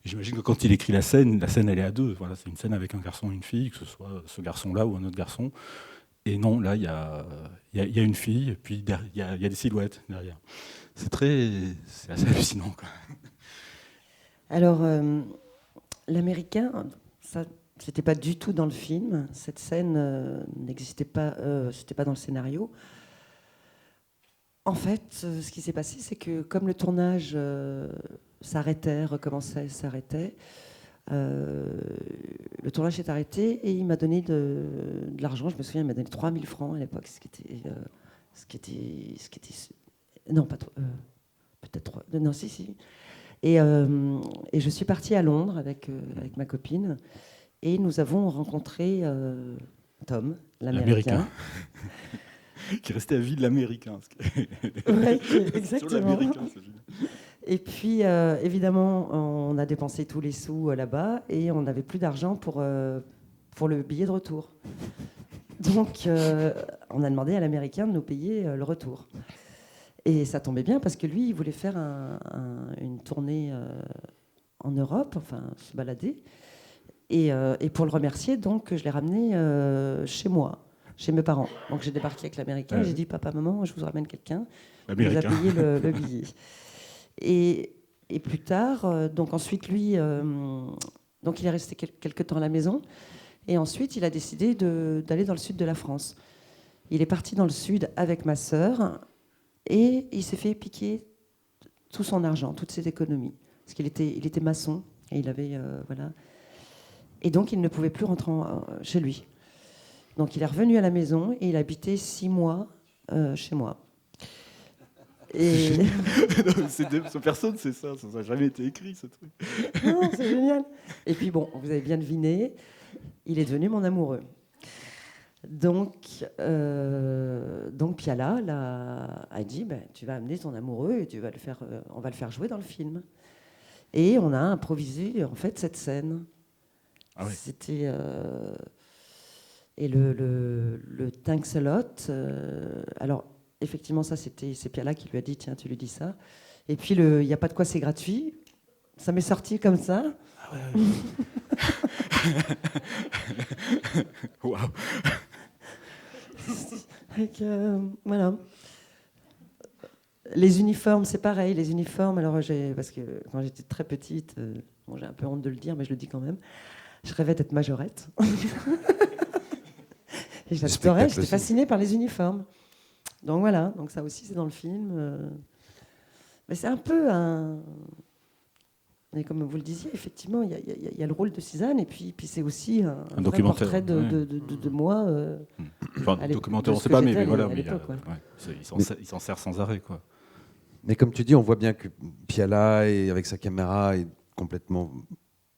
Et j'imagine que quand il écrit la scène elle est à deux. Voilà, c'est une scène avec un garçon et une fille, que ce soit ce garçon-là ou un autre garçon. Et non, là, il y a une fille, et puis il y a des silhouettes derrière. C'est assez hallucinant, quoi. Alors, l'américain, ça, c'était pas du tout dans le film. Cette scène n'existait pas, c'était pas dans le scénario. En fait, ce qui s'est passé, c'est que comme le tournage s'arrêtait, recommençait, s'arrêtait, le tournage s'est arrêté et il m'a donné de l'argent. Je me souviens, il m'a donné 3 000 francs à l'époque, ce qui était non, pas trop, peut-être 3, non, si. Et je suis partie à Londres avec ma copine et nous avons rencontré Tom, l'Américain. Qui restait à vie de l'Américain. Ouais, exactement. Et puis, évidemment, on a dépensé tous les sous là-bas et on n'avait plus d'argent pour le billet de retour. Donc, on a demandé à l'Américain de nous payer le retour. Et ça tombait bien parce que lui, il voulait faire une tournée en Europe, enfin, se balader. Et pour le remercier, donc, je l'ai ramené chez moi, chez mes parents. Donc, j'ai débarqué avec l'Américain. J'ai dit, papa, maman, je vous ramène quelqu'un. Il nous a payé le billet. Et plus tard, donc ensuite, lui, donc il est resté quelque temps à la maison. Et ensuite, il a décidé d'aller dans le sud de la France. Il est parti dans le sud avec ma sœur. Et il s'est fait piquer tout son argent, toutes ses économies. Parce qu'il était maçon. Et il avait... voilà. Et donc, il ne pouvait plus rentrer chez lui. Donc, il est revenu à la maison et il a habité 6 mois chez moi. Et... personne, c'est ça. Ça n'a jamais été écrit, ce truc. Non, c'est génial. Et puis, bon, vous avez bien deviné, il est devenu mon amoureux. Donc Piala a dit, tu vas amener ton amoureux et on va le faire jouer dans le film. Et on a improvisé, en fait, cette scène. Ah oui. C'était... et le Thanks a lot. Alors, effectivement, c'est Piala qui lui a dit, tiens, tu lui dis ça. Et puis, il n'y a pas de quoi, c'est gratuit. Ça m'est sorti comme ça. Ah ouais. Waouh. Voilà. Les uniformes, c'est pareil. Les uniformes, alors parce que quand j'étais très petite, j'ai un peu honte de le dire, mais je le dis quand même, je rêvais d'être majorette. Et j'adorais, j'étais fascinée par les uniformes. Donc voilà, donc ça aussi c'est dans le film. Mais c'est un peu un... Et comme vous le disiez, effectivement, il y a le rôle de Suzanne, et puis c'est aussi un documentaire, portrait de moi. Enfin, documentaire, on ne sait pas, mais voilà, il s'en sert sans arrêt, quoi. Mais comme tu dis, on voit bien que Piala, avec sa caméra, est complètement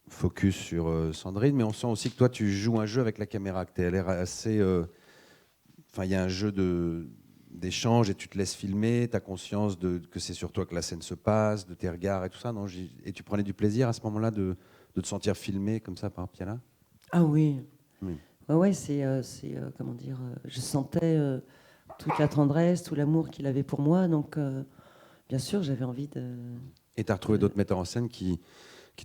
focus sur Sandrine, mais on sent aussi que toi, tu joues un jeu avec la caméra, que tu as l'air assez... Enfin, il y a un jeu d'échange et tu te laisses filmer, tu as conscience que c'est sur toi que la scène se passe, de tes regards et tout ça, non? Et tu prenais du plaisir à ce moment-là de te sentir filmé comme ça par Piala? Ah oui. Ouais, c'est comment dire, je sentais toute la tendresse, tout l'amour qu'il avait pour moi, donc bien sûr j'avais envie de... Et tu as retrouvé d'autres metteurs en scène qui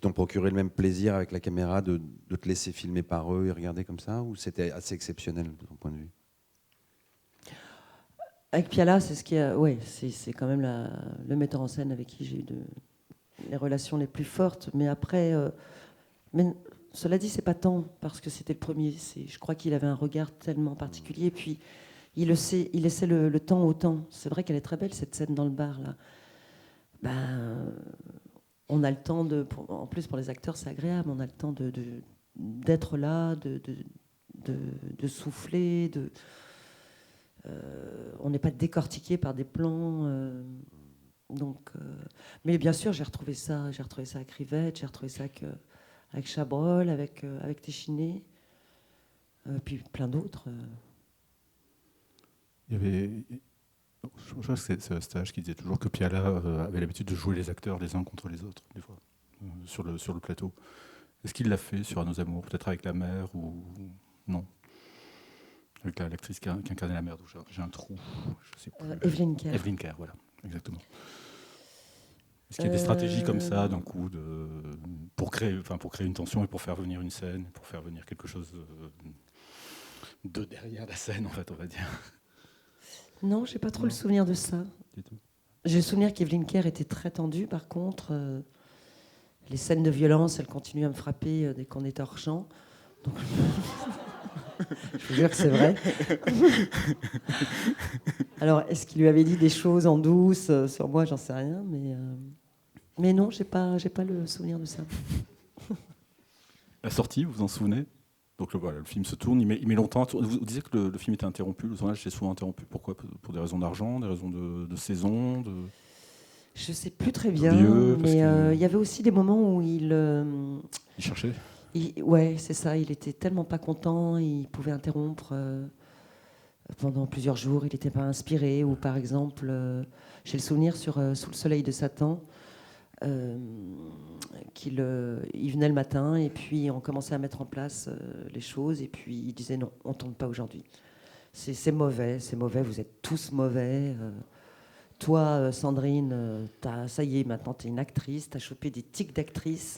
t'ont procuré le même plaisir avec la caméra de te laisser filmer par eux et regarder comme ça, ou c'était assez exceptionnel de ton point de vue? Avec Piala, c'est quand même le metteur en scène avec qui j'ai eu les relations les plus fortes. Mais après, mais cela dit, c'est pas tant parce que c'était le premier. Je crois qu'il avait un regard tellement particulier. Puis il laissait le temps au temps. C'est vrai qu'elle est très belle cette scène dans le bar là. Ben, on a le temps en plus pour les acteurs, c'est agréable. On a le temps d'être là, de souffler, on n'est pas décortiqué par des plans. Mais bien sûr, j'ai retrouvé ça avec Rivette, j'ai retrouvé ça avec Chabrol, avec Téchiné, puis plein d'autres. Il y avait, je crois que c'est un stage qui disait toujours que Piala avait l'habitude de jouer les acteurs les uns contre les autres, des fois, sur le plateau. Est-ce qu'il l'a fait sur À nos amours, peut-être avec la mère ou non? Avec l'actrice qui incarnait la mère, d'où j'ai un trou, je sais plus. Evelyn Kerr. Evelyn Kerr, voilà, exactement. Est-ce qu'il y a des stratégies comme ça, d'un coup, pour créer une tension et pour faire venir une scène, pour faire venir quelque chose de derrière la scène, en fait, on va dire? Non, j'ai pas trop le souvenir de ça. J'ai le souvenir qu'Evelyn Kerr était très tendue, par contre. Les scènes de violence, elles continuent à me frapper dès qu'on est hors champ. Donc... Je vous jure que c'est vrai. Alors, est-ce qu'il lui avait dit des choses en douce sur moi? J'en sais rien, mais non, j'ai pas le souvenir de ça. La sortie, vous vous en souvenez? Donc voilà, le film se tourne, il met longtemps à tourner. Vous disiez que le film était interrompu, le tournage est souvent interrompu. Pourquoi? Pour des raisons d'argent, des raisons de saison, Je sais plus très bien, mais il y avait aussi des moments où il cherchait. Ouais, c'est ça. Il était tellement pas content, il pouvait interrompre pendant plusieurs jours. Il n'était pas inspiré. Ou par exemple, j'ai le souvenir Sous le soleil de Satan, il venait le matin et puis on commençait à mettre en place les choses et puis il disait non, on tourne pas aujourd'hui. C'est mauvais, vous êtes tous mauvais. Toi, Sandrine, ça y est, maintenant tu es une actrice, tu as chopé des tics d'actrice.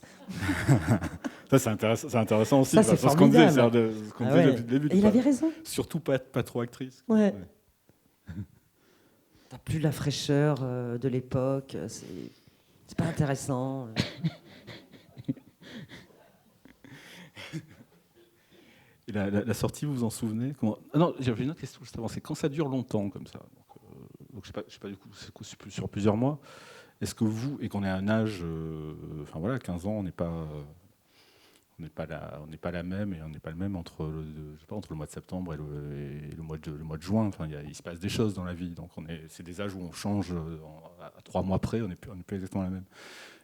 Ça, c'est intéressant aussi. Ça, c'est formidable. Ce qu'on disait depuis le début. Et il avait raison. Surtout pas trop actrice. Ouais. T'as plus la fraîcheur de l'époque. C'est pas intéressant. Et la sortie, vous vous en souvenez? Non, j'avais une autre question juste avant. C'est quand ça dure longtemps comme ça. Donc je sais pas du coup, c'est sur plusieurs mois. Est-ce que vous, et qu'on est à un âge, 15 ans, on n'est pas la même et on n'est pas le même entre le mois de septembre et le mois de juin. Enfin, il se passe des choses dans la vie. Donc c'est des âges où on change à 3 mois près. On n'est plus exactement la même.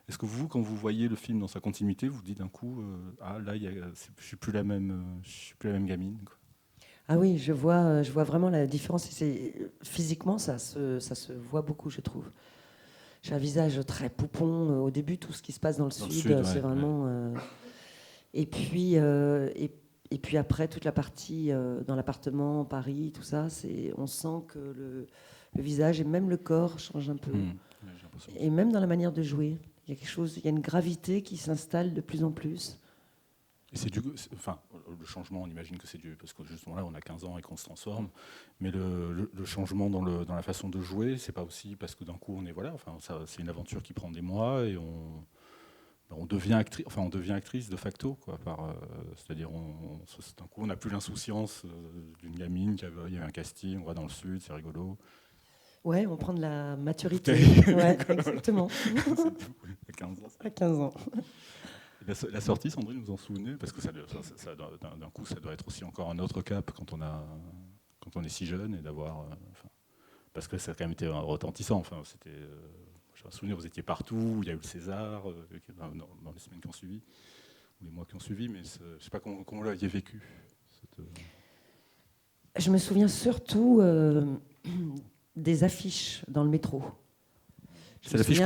Est-ce que vous, quand vous voyez le film dans sa continuité, vous dites d'un coup, là, je suis plus la même gamine, quoi. Ah oui, je vois vraiment la différence. Physiquement, ça se voit beaucoup, je trouve. J'ai un visage très poupon. Au début, tout ce qui se passe dans le sud, c'est vraiment... Ouais. Et puis après, toute la partie dans l'appartement, Paris, tout ça, on sent que le visage et même le corps changent un peu. Et même dans la manière de jouer. Il y a une gravité qui s'installe de plus en plus. Et le changement, on imagine que c'est dû, parce que justement là, on a 15 ans et qu'on se transforme, mais le changement dans la façon de jouer, c'est pas aussi parce que d'un coup, c'est une aventure qui prend des mois et on devient actrice de facto, quoi. C'est-à-dire, d'un coup, on n'a plus l'insouciance d'une gamine il y a un casting, on va dans le sud, c'est rigolo. Ouais, on prend de la maturité. Ouais, exactement. À 15 ans. La sortie, Sandrine, vous en souvenez? Parce que d'un coup, ça doit être aussi encore un autre cap quand on est si jeune et d'avoir... parce que ça a quand même été retentissant. Je me souviens, vous étiez partout, il y a eu le César dans les semaines qui ont suivi, ou les mois qui ont suivi, mais je ne sais pas comment vous l'aviez vécu. Je me souviens surtout des affiches dans le métro. C'est l'affiche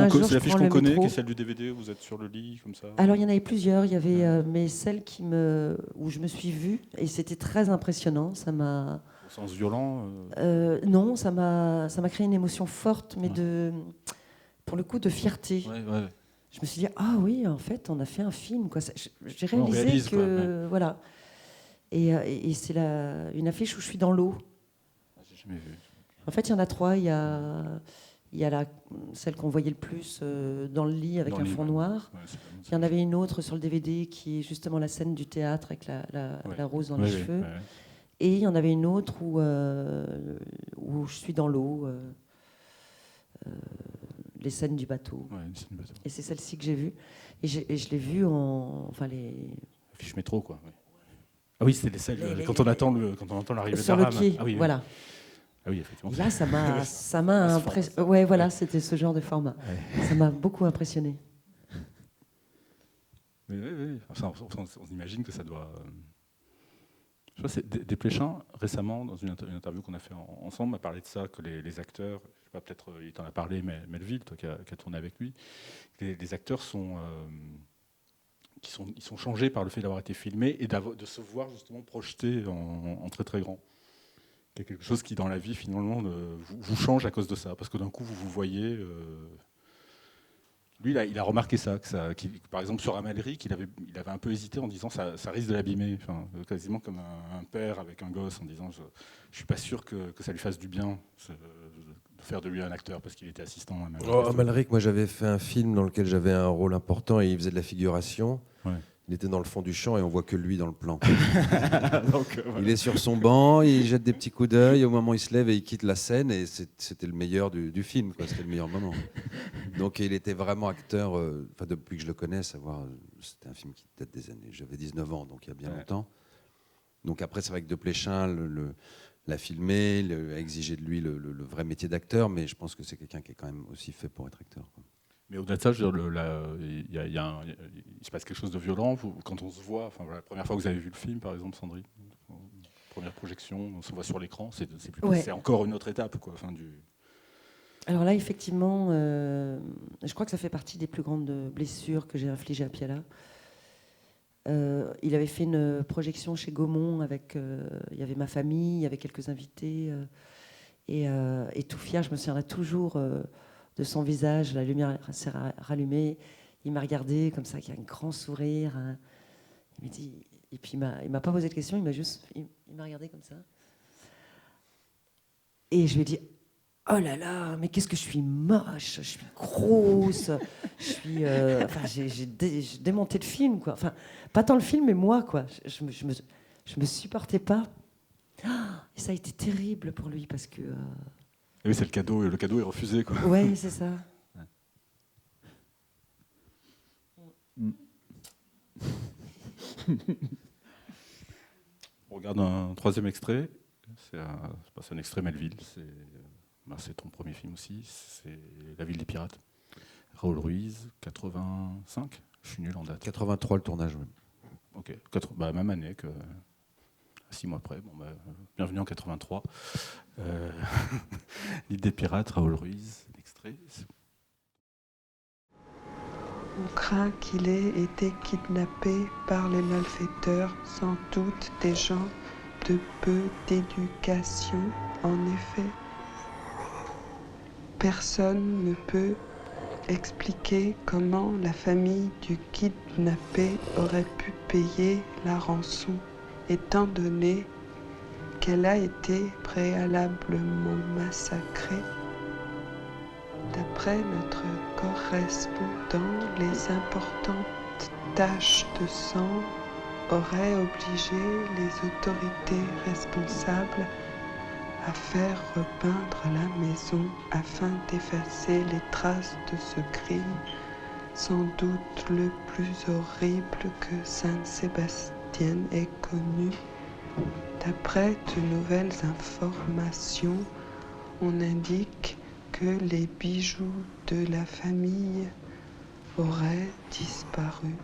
qu'on connaît, qui est celle du DVD, vous êtes sur le lit, comme ça? Alors, il y en avait plusieurs. Il y avait mais celle où je me suis vue, et c'était très impressionnant. Ça m'a... Au sens violent Non, ça m'a créé une émotion forte, mais pour le coup, de fierté. Ouais. Je me suis dit, ah oui, en fait, on a fait un film, quoi. J'ai réalisé que... Ouais. Voilà. Et c'est une affiche où je suis dans l'eau. J'ai jamais vu. En fait, il y en a 3. Il y a Il y a celle qu'on voyait le plus dans le lit avec Dans un le lit, fond ouais. noir. Ouais, c'est pas mal, Il y en avait une autre sur le DVD qui est justement la scène du théâtre avec la rose dans les cheveux. ouais. Et il y en avait une autre où je suis dans l'eau, les scènes du bateau. Ouais, une scène du bateau. Et c'est celle-ci que j'ai vue. Et je l'ai vue enfin les Fiche métro, quoi. Ouais. Ah oui, c'était quand on entend l'arrivée de sur la le rame. pied, Ah oui, oui. voilà. Ah oui, effectivement. Et là, ça m'a impressionné. Ouais, voilà, c'était ce genre de format. Ouais. Ça m'a beaucoup impressionné. Oui. Enfin, on imagine que ça doit. Je vois, Desplechin, récemment, dans une interview qu'on a fait ensemble, m'a parlé de ça, que les acteurs, je sais pas, peut-être il t'en a parlé, Melville, toi qui as tourné avec lui, les acteurs ils sont changés par le fait d'avoir été filmés et de se voir justement projetés en très très grand. Il y a quelque chose qui, dans la vie, finalement, vous change à cause de ça, parce que d'un coup, vous vous voyez. Lui, il a remarqué ça, par exemple sur Amalric, il avait un peu hésité en disant ça risque de l'abîmer, enfin, quasiment comme un père avec un gosse en disant je suis pas sûr que ça lui fasse du bien de faire de lui un acteur parce qu'il était assistant à Amalric. Amalric, moi j'avais fait un film dans lequel j'avais un rôle important et il faisait de la figuration. Ouais. Il était dans le fond du champ et on voit que lui dans le plan. Donc, voilà. Il est sur son banc, il jette des petits coups d'œil, au moment où il se lève et il quitte la scène et c'était le meilleur du film, quoi. C'était le meilleur moment. Donc il était vraiment acteur, depuis que je le connais, c'était un film qui date des années, j'avais 19 ans, donc il y a bien longtemps. Donc après c'est vrai que Desplechin l'a filmé, a exigé de lui le vrai métier d'acteur, mais je pense que c'est quelqu'un qui est quand même aussi fait pour être acteur, quoi. Mais au-delà de ça, je veux dire, il se passe quelque chose de violent. Quand on se voit, la première fois que vous avez vu le film, par exemple, Sandrine, première projection, on se voit sur l'écran, c'est encore une autre étape, quoi. Alors là, effectivement, je crois que ça fait partie des plus grandes blessures que j'ai infligées à Piala. Il avait fait une projection chez Gaumont avec, il y avait ma famille, il y avait quelques invités, et tout fier, je me souviendrai toujours de son visage, la lumière s'est rallumée, il m'a regardé comme ça, avec un grand sourire, hein. Il m'a dit, et puis il m'a pas posé de questions, il m'a regardé comme ça, et je lui ai dit, oh là là, mais qu'est-ce que je suis moche, je suis grosse, j'ai démonté le film, quoi. Enfin, pas tant le film, mais moi, quoi. Je me supportais pas. Et ça a été terrible pour lui parce que. Oui, c'est le cadeau est refusé, quoi. Ouais, c'est ça. On regarde un troisième extrait. C'est un extrait Melville. C'est ton premier film aussi. C'est La Ville des Pirates. Raoul Ruiz, 85. Je suis nul en date. 83 le tournage, oui. Ok. Même année que 6 mois après. Bienvenue en 83. L'île des Pirates, Raoul Ruiz. L'extrait. On craint qu'il ait été kidnappé par les malfaiteurs, sans doute des gens de peu d'éducation. En effet, personne ne peut expliquer comment la famille du kidnappé aurait pu payer la rançon, étant donné qu'elle a été préalablement massacrée. D'après notre correspondant, les importantes taches de sang auraient obligé les autorités responsables à faire repeindre la maison afin d'effacer les traces de ce crime, sans doute le plus horrible que Saint-Sébastien ait connu. D'après de nouvelles informations, on indique que les bijoux de la famille auraient disparu.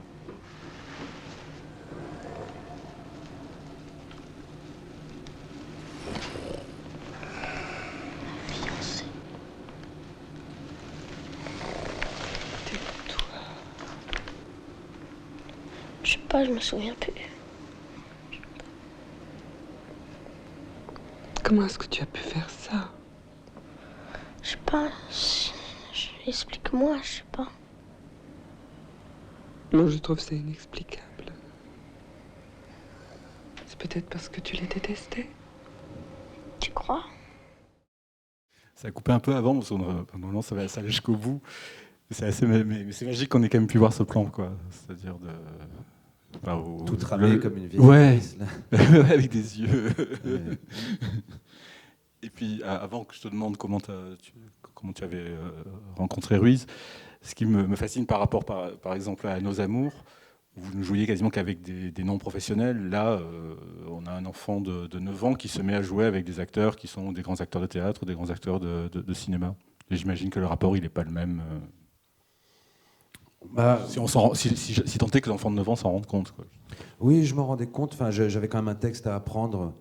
Fiancé. Tais-toi. Je sais pas, je me souviens plus. Comment est-ce que tu as pu faire ça? Je sais pas. Explique-moi, je sais pas. Non, je trouve ça inexplicable. C'est peut-être parce que tu les détestais. Tu crois? Ça a coupé un peu avant, parce que normalement ça allait jusqu'au bout. C'est assez, mais c'est magique qu'on ait quand même pu voir ce plan, quoi. C'est-à-dire tout tramé comme une vieille actrice, là. avec des yeux. Ouais. Et puis, avant que je te demande comment tu avais rencontré Ruiz, ce qui me fascine par rapport, par exemple, à Nos Amours, où vous ne jouiez quasiment qu'avec des non-professionnels. Là, on a un enfant de 9 ans qui se met à jouer avec des acteurs qui sont des grands acteurs de théâtre ou des grands acteurs de cinéma. Et j'imagine que le rapport, il n'est pas le même. Si tant est que l'enfant de 9 ans s'en rende compte, quoi. Oui, je m'en rendais compte. Enfin, j'avais quand même un texte à apprendre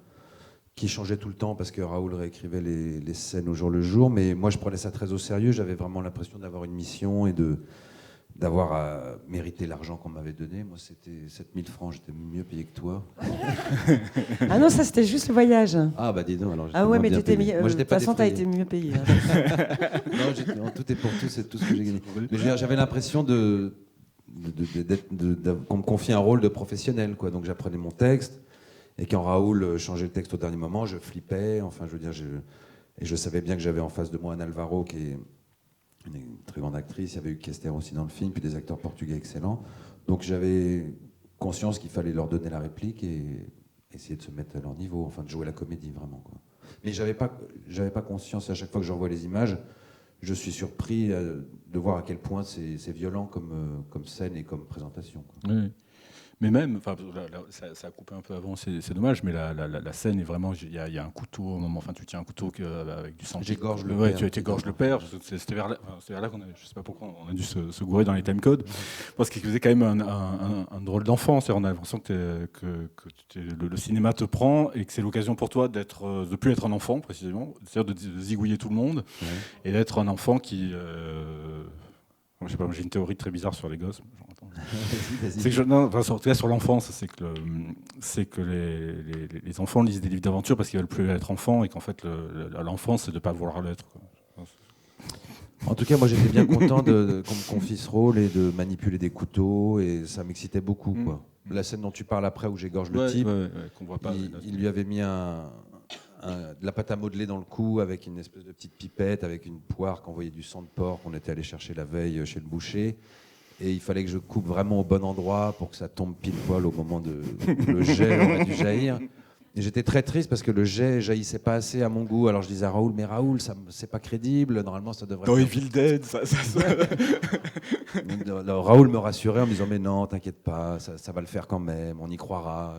qui changeait tout le temps parce que Raoul réécrivait les scènes au jour le jour. Mais moi, je prenais ça très au sérieux. J'avais vraiment l'impression d'avoir une mission et d'avoir mérité l'argent qu'on m'avait donné. Moi, c'était 7000 francs. J'étais mieux payé que toi. Ah non, ça, c'était juste le voyage. Ah bah dis donc. Alors, ah ouais, mais tu de toute façon, t'as été mieux payé. Non, tout est pour tout, c'est tout ce que j'ai gagné. Mais j'avais l'impression qu'on me confie un rôle de professionnel, quoi. Donc j'apprenais mon texte. Et quand Raoul changeait le texte au dernier moment, je flippais. Enfin, je veux dire, et je savais bien que j'avais en face de moi Anne Alvaro, qui est une très grande actrice. Il y avait eu Kester aussi dans le film, puis des acteurs portugais excellents. Donc j'avais conscience qu'il fallait leur donner la réplique et essayer de se mettre à leur niveau, enfin de jouer la comédie vraiment, quoi. Mais j'avais pas conscience. À chaque fois que je revois les images, je suis surpris de voir à quel point c'est violent comme scène et comme présentation, quoi. Oui. Mais même, ça a coupé un peu avant, c'est dommage, mais la scène est vraiment, il y a un couteau au moment, enfin tu tiens un couteau avec du sang. J'égorge le père. Tu égorges le père. C'était vers là qu'on a, je sais pas pourquoi, on a dû se gourer dans les timecodes. Parce qu'il faisait quand même un drôle d'enfant. On a l'impression que le cinéma te prend et que c'est l'occasion pour toi de plus être un enfant précisément, c'est-à-dire de zigouiller tout le monde, ouais. Et d'être un enfant qui je sais pas, j'ai une théorie très bizarre sur les gosses. C'est que en tout cas sur l'enfance, c'est que les enfants lisent des livres d'aventure parce qu'ils veulent plus être enfants et qu'en fait l'enfance c'est de pas vouloir l'être, quoi. En tout cas, moi j'étais bien content qu'on me confie ce rôle et de manipuler des couteaux et ça m'excitait beaucoup, quoi. La scène dont tu parles après où j'égorge le type, qu'on voit pas, il lui avait mis de la pâte à modeler dans le cou avec une espèce de petite pipette, avec une poire qui envoyait du sang de porc qu'on était allé chercher la veille chez le boucher. Et il fallait que je coupe vraiment au bon endroit pour que ça tombe pile poil au moment où le jet aurait dû jaillir. Et j'étais très triste parce que le jet jaillissait pas assez à mon goût. Alors je disais à Raoul, mais Raoul, c'est pas crédible. Normalement, ça devrait. Dans Evil Dead, ça. Raoul me rassurait en me disant, mais non, t'inquiète pas, ça va le faire quand même, on y croira.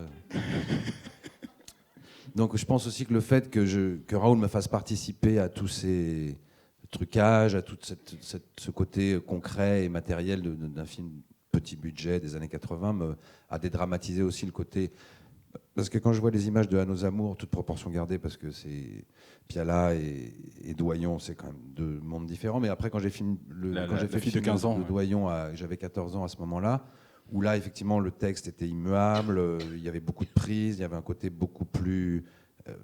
Donc je pense aussi que le fait que Raoul me fasse participer à tous ces trucages, à tout ce côté concret et matériel d'un film petit budget des années 80 a dédramatisé aussi le côté... Parce que quand je vois les images de À nos amours, toute proportion gardée, parce que c'est Piala et Doyon, c'est quand même deux mondes différents. Mais après, quand j'ai fait le film de 15 ans, de Doyon, j'avais 14 ans à ce moment-là, où là, effectivement, le texte était immuable, il y avait beaucoup de prises, il y avait un côté beaucoup plus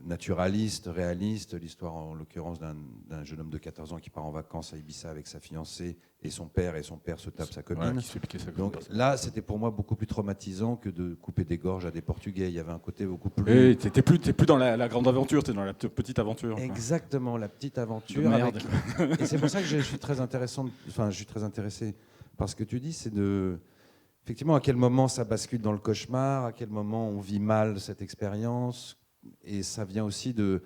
naturaliste, réaliste. L'histoire, en l'occurrence, d'un jeune homme de 14 ans qui part en vacances à Ibiza avec sa fiancée et son père se tape sa copine. Ouais, donc là, c'était pour moi beaucoup plus traumatisant que de couper des gorges à des Portugais. Il y avait un côté beaucoup plus... Et t'es plus dans la grande aventure, t'es dans la petite aventure. Exactement, la petite aventure. Et c'est pour ça que je suis très intéressé par ce que tu dis, c'est effectivement, à quel moment ça bascule dans le cauchemar, à quel moment on vit mal cette expérience. Et ça vient aussi de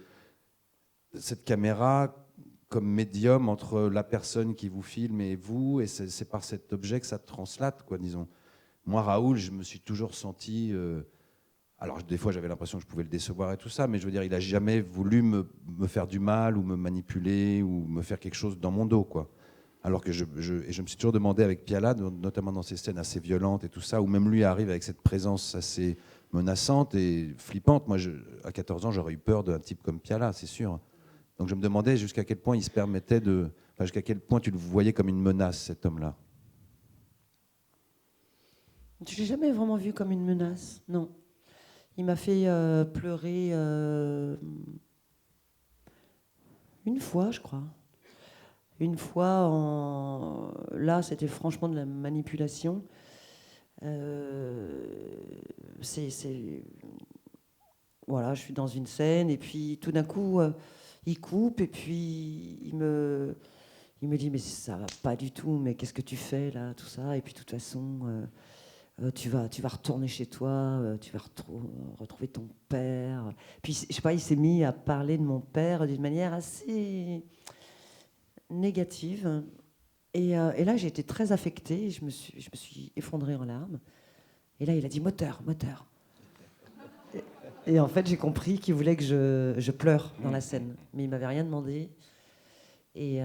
cette caméra comme médium entre la personne qui vous filme et vous, et c'est par cet objet que ça translate, quoi, disons. Moi, Raoul, je me suis toujours senti... alors, des fois, j'avais l'impression que je pouvais le décevoir et tout ça, mais je veux dire, il n'a jamais voulu me faire du mal ou me manipuler ou me faire quelque chose dans mon dos, quoi. Alors que je me suis toujours demandé avec Piala, notamment dans ces scènes assez violentes et tout ça, où même lui arrive avec cette présence assez menaçante et flippante. Moi, à 14 ans, j'aurais eu peur d'un type comme Piala, c'est sûr. Donc je me demandais jusqu'à quel point il se permettait jusqu'à quel point tu le voyais comme une menace, cet homme-là. Je ne l'ai jamais vraiment vu comme une menace, non. Il m'a fait pleurer une fois, je crois. Une fois, là, c'était franchement de la manipulation. Voilà, je suis dans une scène et puis tout d'un coup, il coupe et puis il me dit mais ça va pas du tout, mais qu'est-ce que tu fais là, tout ça. Et puis de toute façon, tu vas retourner chez toi, tu vas retrouver ton père. Puis je sais pas, il s'est mis à parler de mon père d'une manière assez négative. Et là, j'ai été très affectée. Je me suis effondrée en larmes. Et là, il a dit moteur. Et en fait, j'ai compris qu'il voulait que je pleure dans la scène. Mais il m'avait rien demandé. Et